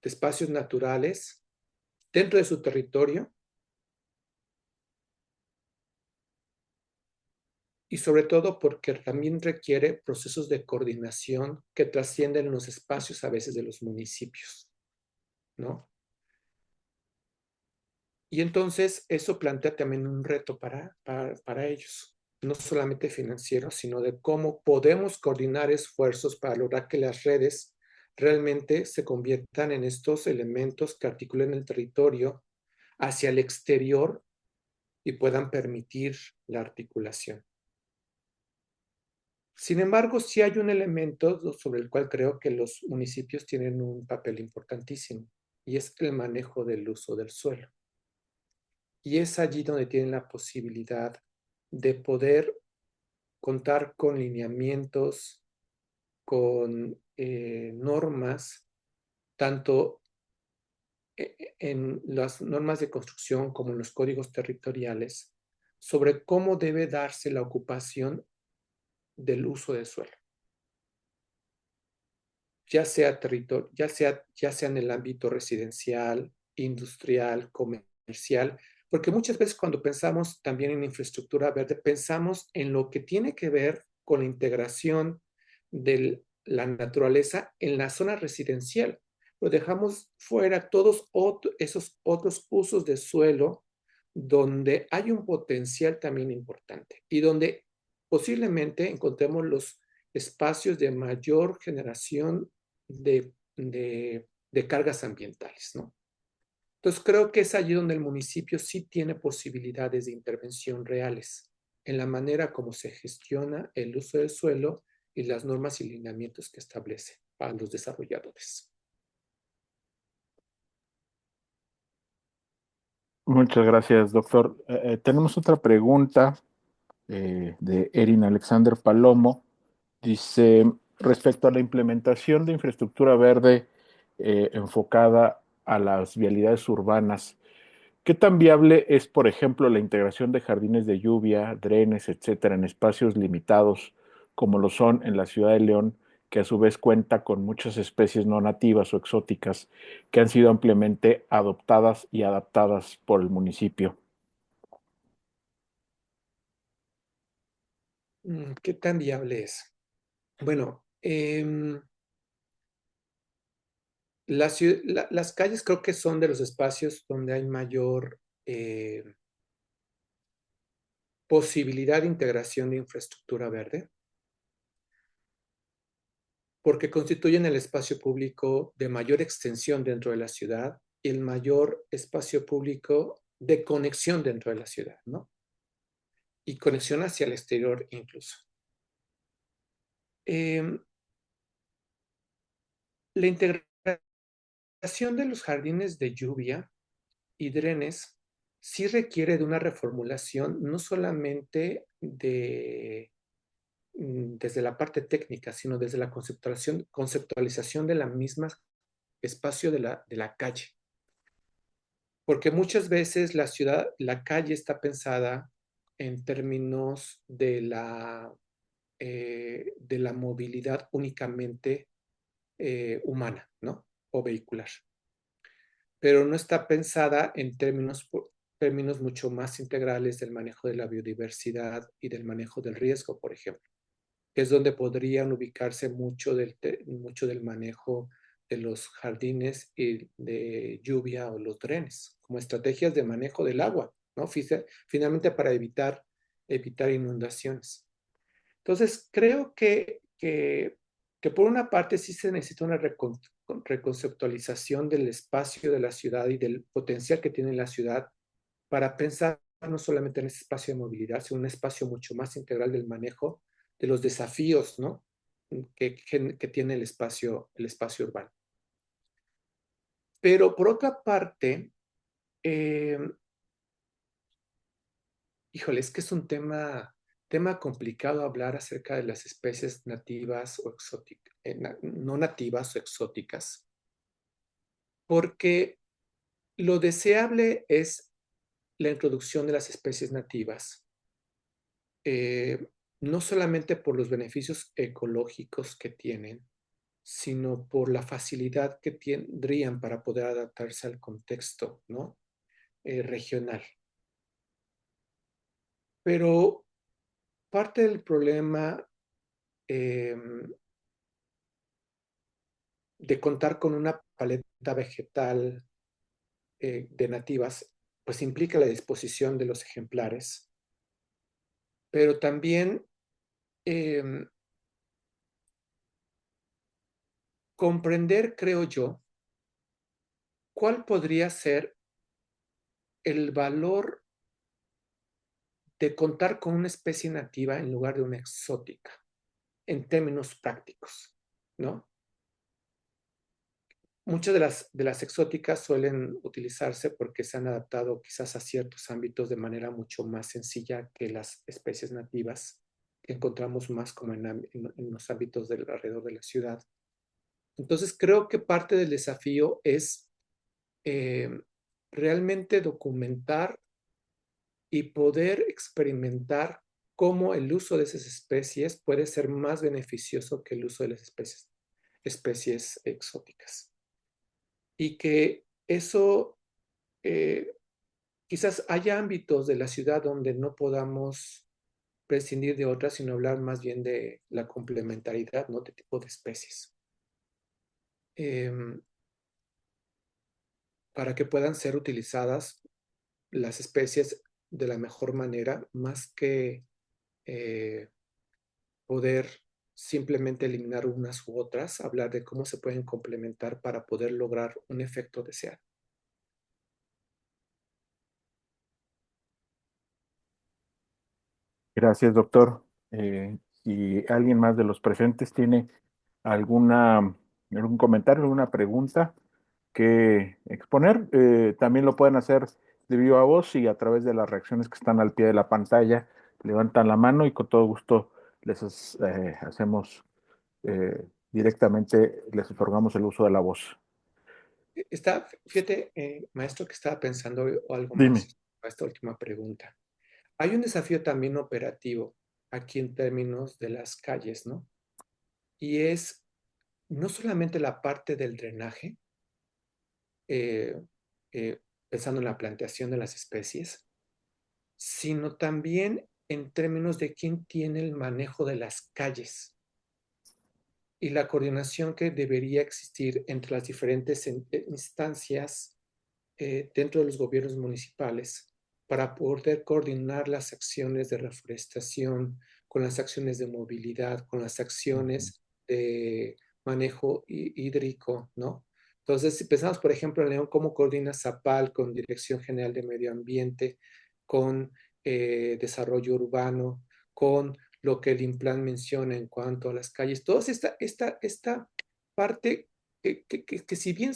espacios naturales dentro de su territorio y sobre todo porque también requiere procesos de coordinación que trascienden los espacios a veces de los municipios, ¿no? Y entonces eso plantea también un reto para ellos, no solamente financiero, sino de cómo podemos coordinar esfuerzos para lograr que las redes realmente se conviertan en estos elementos que articulen el territorio hacia el exterior y puedan permitir la articulación. Sin embargo, sí hay un elemento sobre el cual creo que los municipios tienen un papel importantísimo y es el manejo del uso del suelo. Y es allí donde tienen la posibilidad de poder contar con lineamientos, con normas, tanto en las normas de construcción como en los códigos territoriales sobre cómo debe darse la ocupación del uso de suelo, ya sea territorio, ya sea en el ámbito residencial, industrial, comercial, porque muchas veces cuando pensamos también en infraestructura verde, pensamos en lo que tiene que ver con la integración de la naturaleza en la zona residencial, pero dejamos fuera todos esos otros usos de suelo donde hay un potencial también importante y donde posiblemente encontremos los espacios de mayor generación de cargas ambientales, ¿no? Entonces creo que es allí donde el municipio sí tiene posibilidades de intervención reales en la manera como se gestiona el uso del suelo y las normas y lineamientos que establece para los desarrolladores. Muchas gracias, doctor. Tenemos otra pregunta de Erin Alexander Palomo. Dice, respecto a la implementación de infraestructura verde enfocada a las vialidades urbanas, ¿qué tan viable es, por ejemplo, la integración de jardines de lluvia, drenes, etcétera, en espacios limitados, como lo son en la ciudad de León, que a su vez cuenta con muchas especies no nativas o exóticas que han sido ampliamente adoptadas y adaptadas por el municipio? ¿Qué tan viable es? Bueno, las calles creo que son de los espacios donde hay mayor posibilidad de integración de infraestructura verde, porque constituyen el espacio público de mayor extensión dentro de la ciudad y el mayor espacio público de conexión dentro de la ciudad, ¿no? Y conexión hacia el exterior incluso. La integración de los jardines de lluvia y drenes sí requiere de una reformulación, no solamente desde la parte técnica, sino desde la conceptualización de la misma espacio de la calle. Porque muchas veces la calle está pensada en términos de la movilidad únicamente humana, ¿no? O vehicular. Pero no está pensada en términos mucho más integrales del manejo de la biodiversidad y del manejo del riesgo, por ejemplo, que es donde podrían ubicarse mucho del manejo de los jardines y de lluvia o los drenes, como estrategias de manejo del agua, ¿no? Finalmente para evitar inundaciones. Entonces, creo que por una parte sí se necesita una reconceptualización del espacio de la ciudad y del potencial que tiene la ciudad para pensar no solamente en ese espacio de movilidad, sino un espacio mucho más integral del manejo de los desafíos, ¿no? que tiene el espacio urbano. Pero por otra parte, eh, híjole, es que es un tema complicado hablar acerca de las especies nativas o exóticas, no nativas o exóticas, porque lo deseable es la introducción de las especies nativas, eh, no solamente por los beneficios ecológicos que tienen, sino por la facilidad que tendrían para poder adaptarse al contexto, ¿no? Regional. Pero parte del problema eh, de contar con una paleta vegetal de nativas, pues implica la disposición de los ejemplares, pero también eh, comprender, creo yo, cuál podría ser el valor de contar con una especie nativa en lugar de una exótica, en términos prácticos, ¿no? Muchas de las exóticas suelen utilizarse porque se han adaptado quizás a ciertos ámbitos de manera mucho más sencilla que las especies nativas que encontramos más como en los ámbitos alrededor de la ciudad. Entonces creo que parte del desafío es eh, realmente documentar y poder experimentar cómo el uso de esas especies puede ser más beneficioso que el uso de las especies exóticas. Y que eso, eh, quizás haya ámbitos de la ciudad donde no podamos prescindir de otras, sino hablar más bien de la complementariedad, ¿no? De tipo de especies, eh, para que puedan ser utilizadas las especies de la mejor manera, más que eh, poder simplemente eliminar unas u otras, hablar de cómo se pueden complementar para poder lograr un efecto deseado. Gracias, doctor. Si alguien más de los presentes tiene algún comentario, alguna pregunta que exponer, también lo pueden hacer de viva voz y a través de las reacciones que están al pie de la pantalla, levantan la mano y con todo gusto hacemos directamente, les otorgamos el uso de la voz. Fíjate, maestro, que estaba pensando algo Dime. más a esta última pregunta. Hay un desafío también operativo aquí en términos de las calles, ¿no? Y es no solamente la parte del drenaje, eh, eh, pensando en la planteación de las especies, sino también en términos de quién tiene el manejo de las calles y la coordinación que debería existir entre las diferentes instancias dentro de los gobiernos municipales para poder coordinar las acciones de reforestación con las acciones de movilidad, con las Ujú. acciones de manejo hídrico, ¿no? Entonces, si pensamos, por ejemplo, en León, cómo coordina Zapal con Dirección General de Medio Ambiente, con desarrollo urbano, con lo que el Implan menciona en cuanto a las calles, toda esta parte que si bien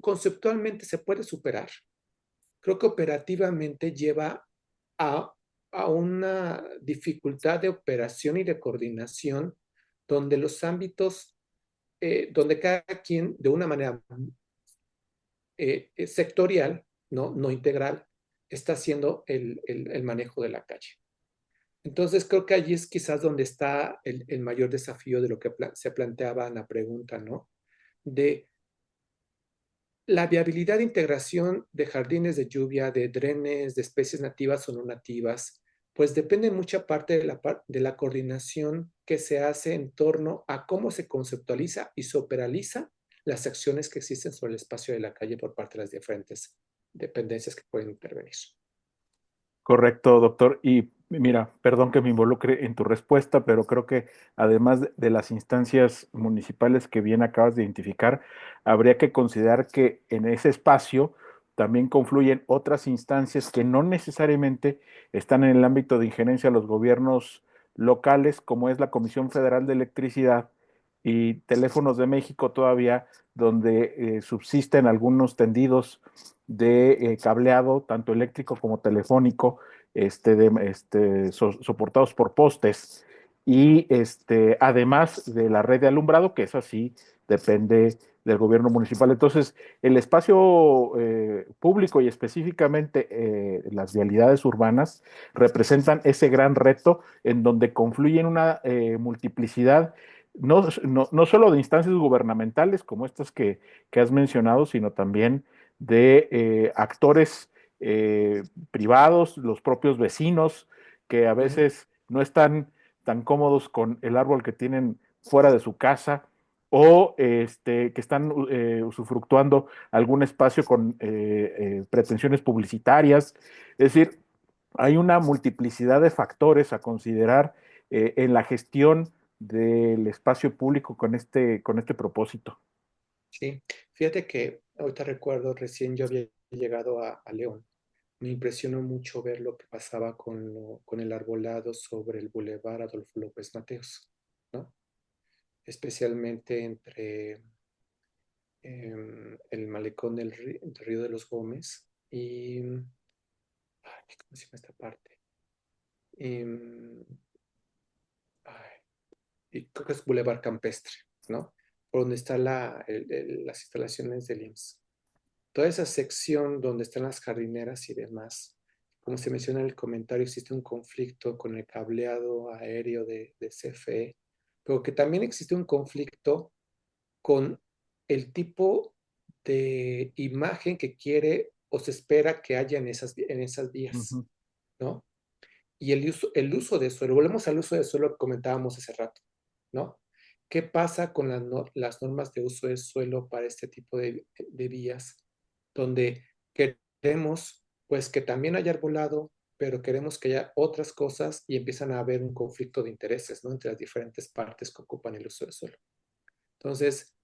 conceptualmente se puede superar, creo que operativamente lleva a, a una dificultad de operación y de coordinación donde los ámbitos, donde cada quien de una manera sectorial, no integral, está haciendo el manejo de la calle. Entonces creo que allí es quizás donde está el mayor desafío de lo que se planteaba en la pregunta, ¿no? De la viabilidad de integración de jardines de lluvia, de drenes, de especies nativas o no nativas, pues depende en mucha parte de la coordinación que se hace en torno a cómo se conceptualiza y se operaliza las acciones que existen sobre el espacio de la calle por parte de las diferentes dependencias que pueden intervenir. Correcto, doctor. Y mira, perdón que me involucre en tu respuesta, pero creo que además de las instancias municipales que bien acabas de identificar, habría que considerar que en ese espacio también confluyen otras instancias que no necesariamente están en el ámbito de injerencia de los gobiernos locales, como es la Comisión Federal de Electricidad y Teléfonos de México todavía, donde subsisten algunos tendidos de cableado, tanto eléctrico como telefónico, soportados por postes, y además de la red de alumbrado, que es así, depende del gobierno municipal. Entonces, el espacio público y específicamente las vialidades urbanas representan ese gran reto en donde confluyen una multiplicidad no solo de instancias gubernamentales como estas que has mencionado, sino también de actores privados, los propios vecinos, que a Uh -huh. veces no están tan cómodos con el árbol que tienen fuera de su casa o que están usufructuando algún espacio con pretensiones publicitarias. Es decir, hay una multiplicidad de factores a considerar en la gestión del espacio público con este propósito. Sí, fíjate que ahorita recuerdo, recién yo había llegado a León. Me impresionó mucho ver lo que pasaba con el arbolado sobre el Boulevard Adolfo López Mateos, ¿no? Especialmente entre el malecón del Río de los Gómez y, ay, ¿cómo se llama esta parte? Em, ay, y creo que es Boulevard Campestre, ¿no? Por donde están las instalaciones del IMSS. toda esa sección donde están las jardineras y demás, como se menciona en el comentario, existe un conflicto con el cableado aéreo de CFE, pero que también existe un conflicto con el tipo de imagen que quiere o se espera que haya en esas vías, Ujú. ¿no? Y el uso de suelo, volvemos al uso de suelo que comentábamos hace rato, ¿no? ¿Qué pasa con las normas de uso de suelo para este tipo de vías? Donde queremos, pues, que también haya arbolado, pero queremos que haya otras cosas y empiezan a haber un conflicto de intereses, ¿no? Entre las diferentes partes que ocupan el uso del suelo. Entonces,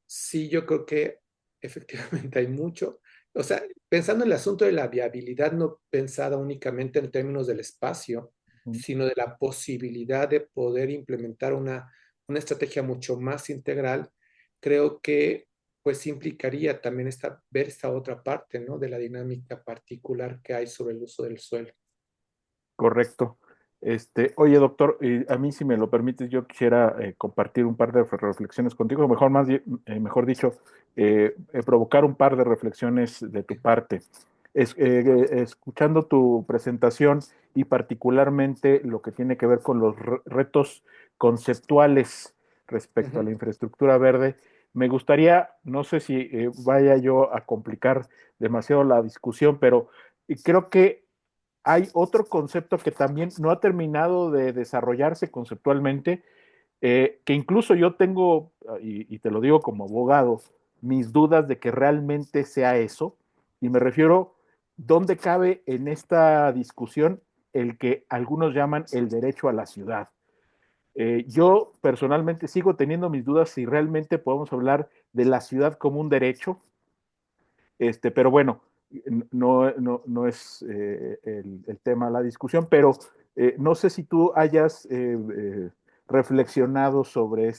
sí, yo creo que efectivamente hay mucho. O sea, pensando en el asunto de la viabilidad, no pensada únicamente en términos del espacio, Ujú. sino de la posibilidad de poder implementar una estrategia mucho más integral, creo que pues implicaría también ver esta otra parte, ¿no? De la dinámica particular que hay sobre el uso del suelo. Correcto. Oye, doctor, a mí, si me lo permites, yo quisiera compartir un par de reflexiones contigo, mejor, mejor dicho, provocar un par de reflexiones de tu parte. Escuchando tu presentación y particularmente lo que tiene que ver con los retos conceptuales respecto a Ujú. la infraestructura verde, me gustaría, no sé si vaya yo a complicar demasiado la discusión, pero creo que hay otro concepto que también no ha terminado de desarrollarse conceptualmente, que incluso yo tengo, y te lo digo como abogado, mis dudas de que realmente sea eso, y me refiero, ¿dónde cabe en esta discusión el que algunos llaman el derecho a la ciudad? Yo personalmente sigo teniendo mis dudas si realmente podemos hablar de la ciudad como un derecho, pero bueno, no es el tema de la discusión, pero no sé si tú hayas reflexionado sobre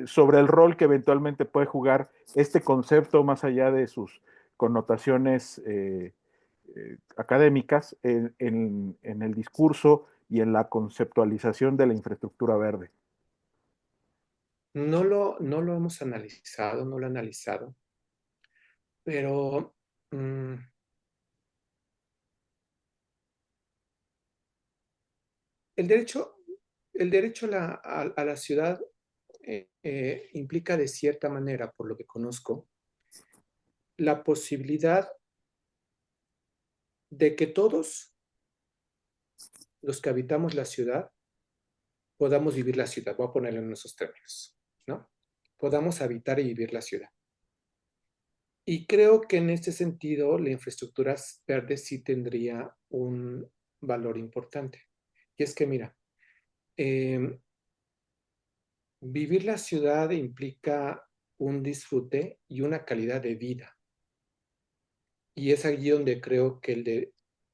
sobre el rol que eventualmente puede jugar este concepto más allá de sus connotaciones académicas en el discurso y en la conceptualización de la infraestructura verde. No lo hemos analizado, no lo he analizado, pero mm, el derecho, el derecho a la ciudad implica de cierta manera, por lo que conozco, la posibilidad de que todos los que habitamos la ciudad podamos vivir la ciudad. Voy a ponerlo en esos términos, ¿no? Podamos habitar y vivir la ciudad. Y creo que en este sentido la infraestructura verde sí tendría un valor importante. Y es que, mira, eh, vivir la ciudad implica un disfrute y una calidad de vida. Y es allí donde creo que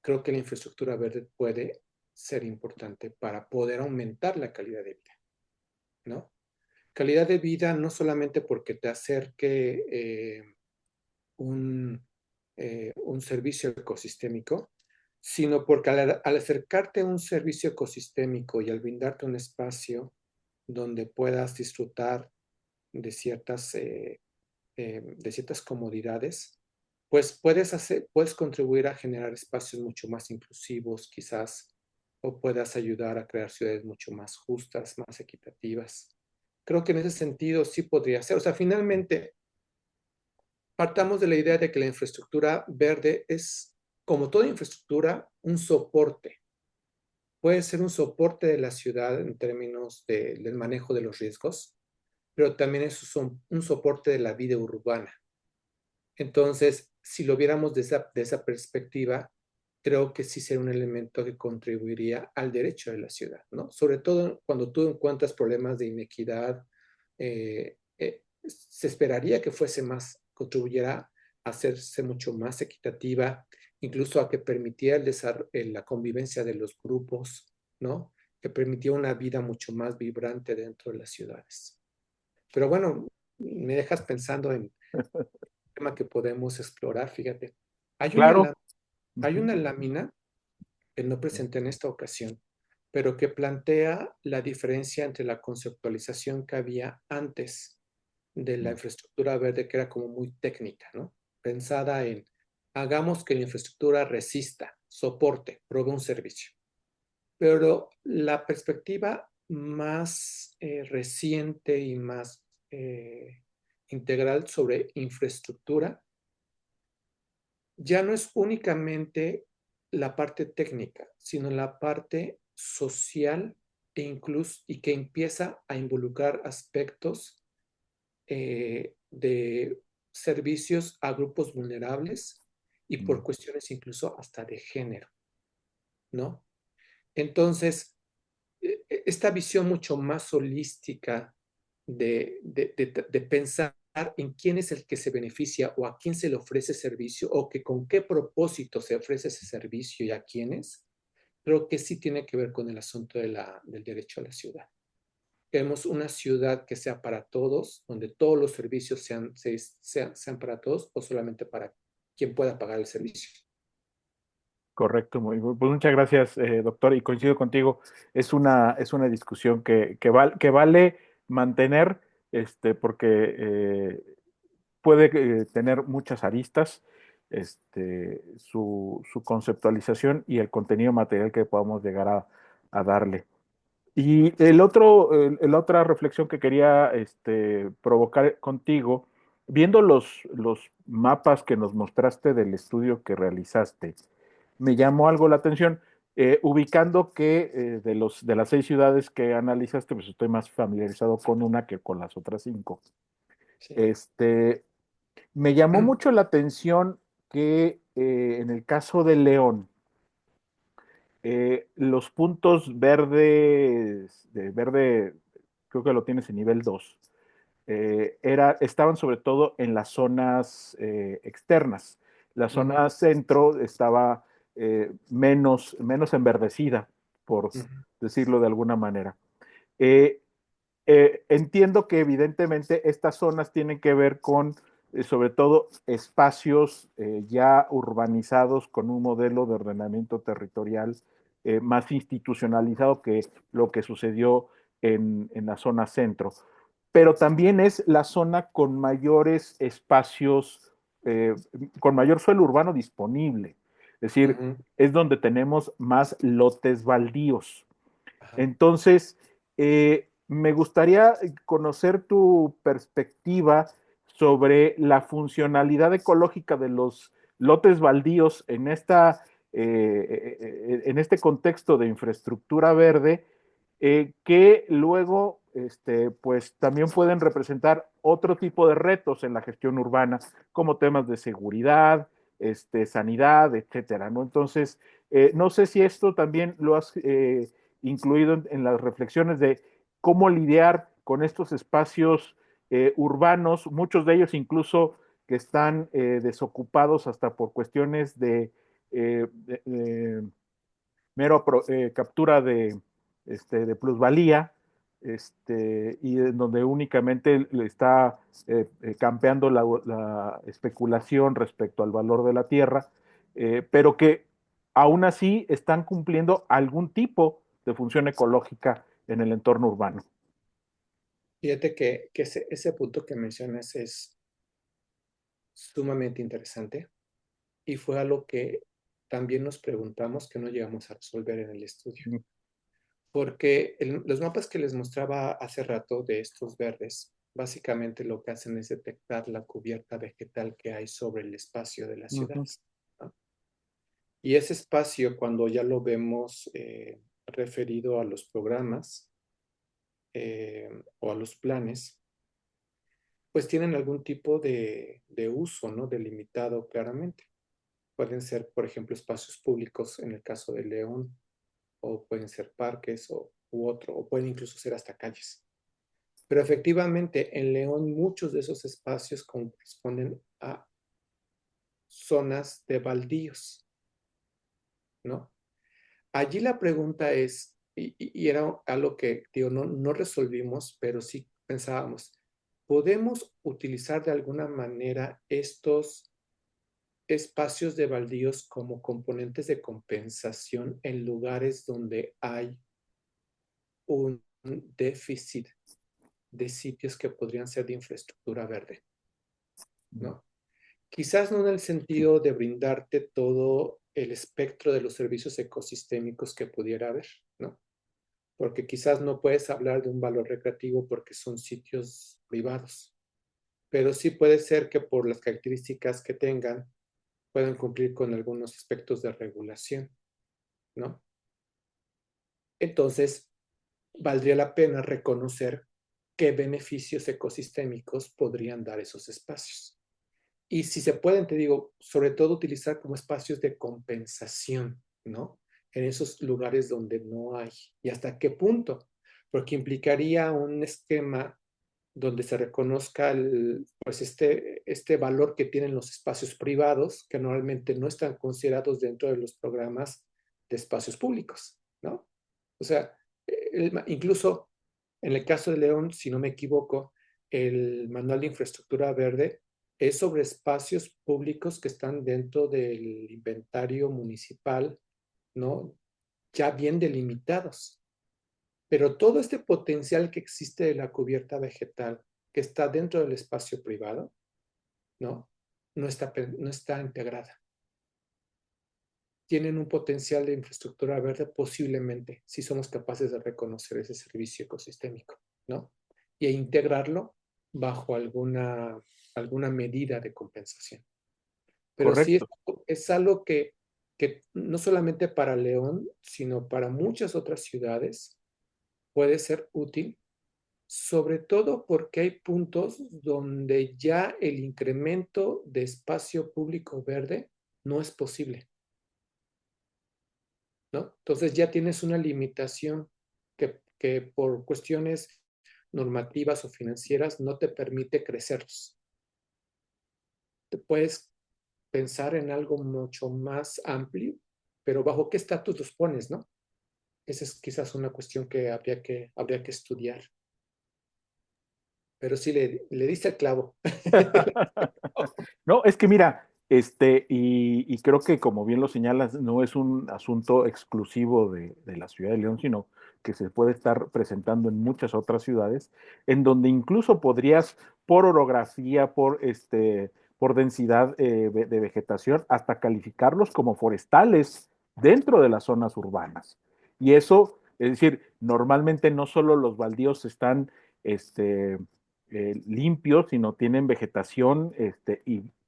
la infraestructura verde puede ser importante para poder aumentar la calidad de vida, ¿no? Calidad de vida no solamente porque te acerque un, un servicio ecosistémico, sino porque al acercarte a un servicio ecosistémico y al brindarte un espacio donde puedas disfrutar de de ciertas comodidades, pues puedes contribuir a generar espacios mucho más inclusivos, quizás, o puedas ayudar a crear ciudades mucho más justas, más equitativas. Creo que en ese sentido sí podría ser. O sea, finalmente, partamos de la idea de que la infraestructura verde es, como toda infraestructura, un soporte. Puede ser un soporte de la ciudad en términos del manejo de los riesgos, pero también es un soporte de la vida urbana. Entonces, si lo viéramos de esa perspectiva, creo que sí sería un elemento que contribuiría al derecho de la ciudad, ¿no? Sobre todo cuando tú encuentras problemas de inequidad, se esperaría que fuese más, contribuyera a hacerse mucho más equitativa, incluso a que permitiera la convivencia de los grupos, ¿no? Que permitía una vida mucho más vibrante dentro de las ciudades. Pero bueno, me dejas pensando en tema que podemos explorar, fíjate. Hay una, Claro. hay Ujú. una lámina que no presenté en esta ocasión, pero que plantea la diferencia entre la conceptualización que había antes de la infraestructura verde que era como muy técnica, ¿no? Pensada en hagamos que la infraestructura resista, soporte, provee un servicio. Pero la perspectiva más reciente y más integral sobre infraestructura ya no es únicamente la parte técnica, sino la parte social e incluso y que empieza a involucrar aspectos de servicios a grupos vulnerables y por cuestiones incluso hasta de género, ¿no? Entonces, esta visión mucho más holística de pensar en quién es el que se beneficia o a quién se le ofrece servicio o que con qué propósito se ofrece ese servicio y a quiénes, creo que sí tiene que ver con el asunto del derecho a la ciudad. Queremos una ciudad que sea para todos, donde todos los servicios sean para todos o solamente para quien pueda pagar el servicio. Correcto, pues muchas gracias, doctor, y coincido contigo. Es una discusión que vale mantener, porque puede tener muchas aristas, su conceptualización y el contenido material que podamos llegar a darle. Y la otra reflexión que quería provocar contigo, viendo los mapas que nos mostraste del estudio que realizaste, me llamó algo la atención, ubicando que de las 6 ciudades que analizaste, pues estoy más familiarizado con una que con las otras 5. Sí. Este, Me llamó mucho la atención que en el caso de León, los puntos verdes, de verde, creo que lo tienes en nivel 2, estaban sobre todo en las zonas externas. La Uh -huh. zona centro estaba menos enverdecida, por Uh -huh. decirlo de alguna manera. Eh, Entiendo que evidentemente estas zonas tienen que ver con, sobre todo, espacios ya urbanizados con un modelo de ordenamiento territorial más institucionalizado que lo que sucedió en la zona centro. Pero también es la zona con mayores espacios, con mayor suelo urbano disponible. Es Uh decir, -huh. es donde tenemos más lotes baldíos. Ajá. Entonces, me gustaría conocer tu perspectiva sobre la funcionalidad ecológica de los lotes baldíos en este contexto de infraestructura verde, que luego pues, también pueden representar otro tipo de retos en la gestión urbana, como temas de seguridad, sanidad, etcétera, ¿no? Entonces, no sé si esto también lo has incluido en las reflexiones de cómo lidiar con estos espacios urbanos, muchos de ellos incluso que están desocupados hasta por cuestiones de mero captura de plusvalía, y en donde únicamente le está campeando la especulación respecto al valor de la tierra, pero que aún así están cumpliendo algún tipo de función ecológica en el entorno urbano. Fíjate que ese punto que mencionas es sumamente interesante y fue algo que también nos preguntamos que no llegamos a resolver en el estudio. Porque los mapas que les mostraba hace rato de estos verdes, básicamente lo que hacen es detectar la cubierta vegetal que hay sobre el espacio de las Uh -huh. ciudades, ¿no? Y ese espacio, cuando ya lo vemos referido a los programas o a los planes, pues tienen algún tipo de uso, ¿no? Delimitado claramente. Pueden ser, por ejemplo, espacios públicos en el caso de León, o pueden ser parques u otro, o pueden incluso ser hasta calles. Pero efectivamente, en León muchos de esos espacios corresponden a zonas de baldíos, ¿no? Allí la pregunta es, y era algo que, digo, no resolvimos, pero sí pensábamos, ¿podemos utilizar de alguna manera estos espacios de baldíos como componentes de compensación en lugares donde hay un déficit de sitios que podrían ser de infraestructura verde, ¿no? Quizás no en el sentido de brindarte todo el espectro de los servicios ecosistémicos que pudiera haber, ¿no? Porque quizás no puedes hablar de un valor recreativo porque son sitios privados, pero sí puede ser que por las características que tengan puedan cumplir con algunos aspectos de regulación, ¿no? Entonces, valdría la pena reconocer qué beneficios ecosistémicos podrían dar esos espacios. Y si se pueden, te digo, sobre todo utilizar como espacios de compensación, ¿no? En esos lugares donde no hay. ¿Y hasta qué punto? Porque implicaría un esquema donde se reconozca pues este valor que tienen los espacios privados, que normalmente no están considerados dentro de los programas de espacios públicos, ¿no? O sea, incluso en el caso de León, si no me equivoco, el manual de infraestructura verde es sobre espacios públicos que están dentro del inventario municipal, ¿no? Ya bien delimitados. Pero todo este potencial que existe de la cubierta vegetal que está dentro del espacio privado, ¿no? No está integrada. Tienen un potencial de infraestructura verde posiblemente, si somos capaces de reconocer ese servicio ecosistémico, ¿no? Y integrarlo bajo alguna medida de compensación. Pero sí Correcto. es algo que no solamente para León, sino para muchas otras ciudades puede ser útil, sobre todo porque hay puntos donde ya el incremento de espacio público verde no es posible, ¿no? Entonces ya tienes una limitación que por cuestiones normativas o financieras no te permite crecerlos. Te puedes pensar en algo mucho más amplio, pero ¿bajo qué estatus los pones, no? Esa es quizás una cuestión que habría que estudiar. Pero sí le diste el clavo. No, es que mira, y creo que como bien lo señalas, no es un asunto exclusivo de la ciudad de León, sino que se puede estar presentando en muchas otras ciudades, en donde incluso podrías, por orografía, por densidad de vegetación, hasta calificarlos como forestales dentro de las zonas urbanas. Y eso, es decir, normalmente no solo los baldíos están, este, limpios, sino tienen vegetación, e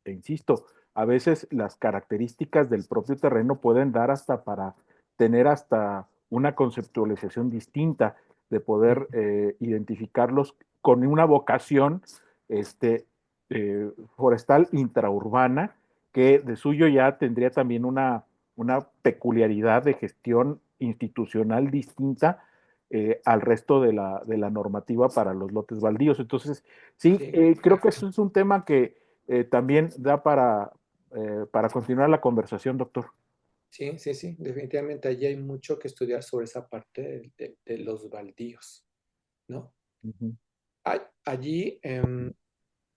insisto, a veces las características del propio terreno pueden dar hasta para tener hasta una conceptualización distinta de poder identificarlos con una vocación este, forestal intraurbana, que de suyo ya tendría también una peculiaridad de gestión institucional distinta al resto de la normativa para los lotes baldíos. Entonces, sí, Sí, creo que eso es un tema que también da para continuar la conversación, doctor. sí, sí, sí, definitivamente allí hay mucho que estudiar sobre esa parte de los baldíos, ¿no? Ujú. Allí,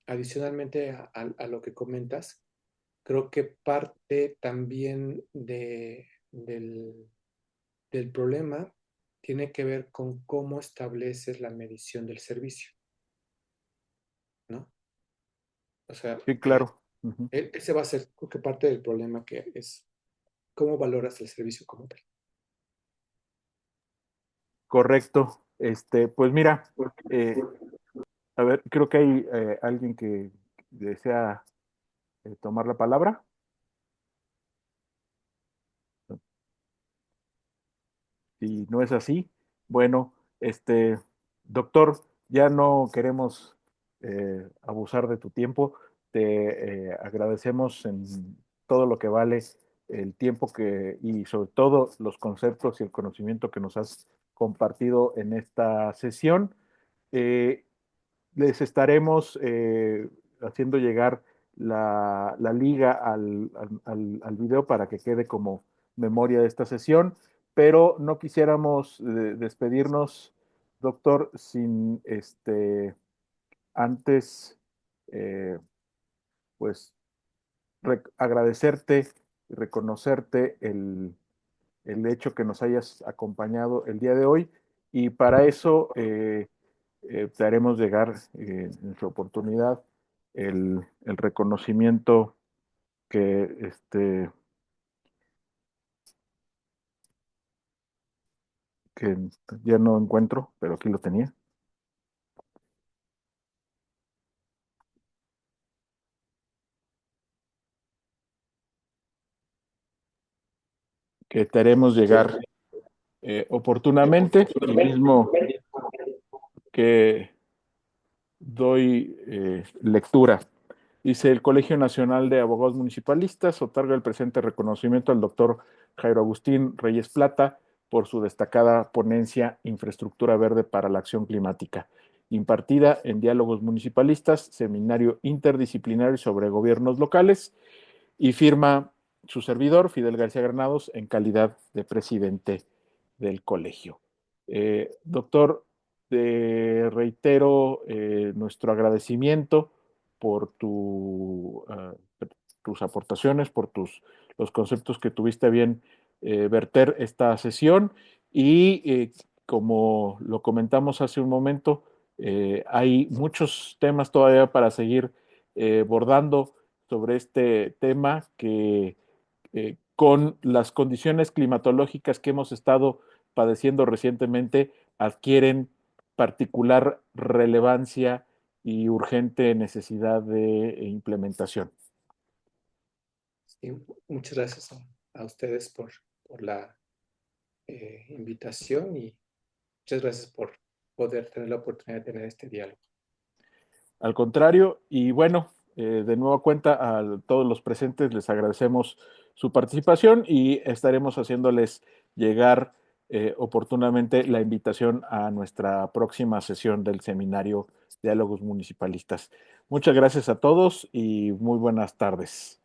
adicionalmente a lo que comentas, creo que parte también del problema tiene que ver con cómo estableces la medición del servicio, ¿no? O sea, Sí, claro. Ujú. ese va a ser, creo que parte del problema que es cómo valoras el servicio como tal. Correcto. Pues mira, eh, a ver, creo que hay alguien que desea tomar la palabra. Si no es así, bueno, doctor, ya no queremos abusar de tu tiempo. Te agradecemos en todo lo que vale el tiempo y sobre todo los conceptos y el conocimiento que nos has compartido en esta sesión. Eh, Les estaremos haciendo llegar la liga al video para que quede como memoria de esta sesión, pero no quisiéramos despedirnos, doctor, sin antes, eh, pues, agradecerte y reconocerte el hecho que nos hayas acompañado el día de hoy. Y para eso, te haremos llegar en su oportunidad el reconocimiento que, que ya no encuentro, pero aquí lo tenía, que te haremos llegar oportunamente, y mismo que doy lectura. Dice, el Colegio Nacional de Abogados Municipalistas otorga el presente reconocimiento al doctor Jairo Agustín Reyes Plata por su destacada ponencia Infraestructura Verde para la Acción Climática, impartida en Diálogos Municipalistas, seminario interdisciplinario sobre gobiernos locales, y firma su servidor, Fidel García Granados, en calidad de presidente del colegio. Doctor, te reitero nuestro agradecimiento por tus aportaciones, por los conceptos que tuviste bien verter esta sesión y como lo comentamos hace un momento, hay muchos temas todavía para seguir bordando sobre este tema que con las condiciones climatológicas que hemos estado padeciendo recientemente adquieren particular relevancia y urgente necesidad de implementación. Sí, muchas gracias a ustedes por la invitación y muchas gracias por poder tener la oportunidad de tener este diálogo. Al contrario, y bueno, de nueva cuenta a todos los presentes les agradecemos su participación y estaremos haciéndoles llegar oportunamente la invitación a nuestra próxima sesión del seminario Diálogos Municipalistas. Muchas gracias a todos y muy buenas tardes.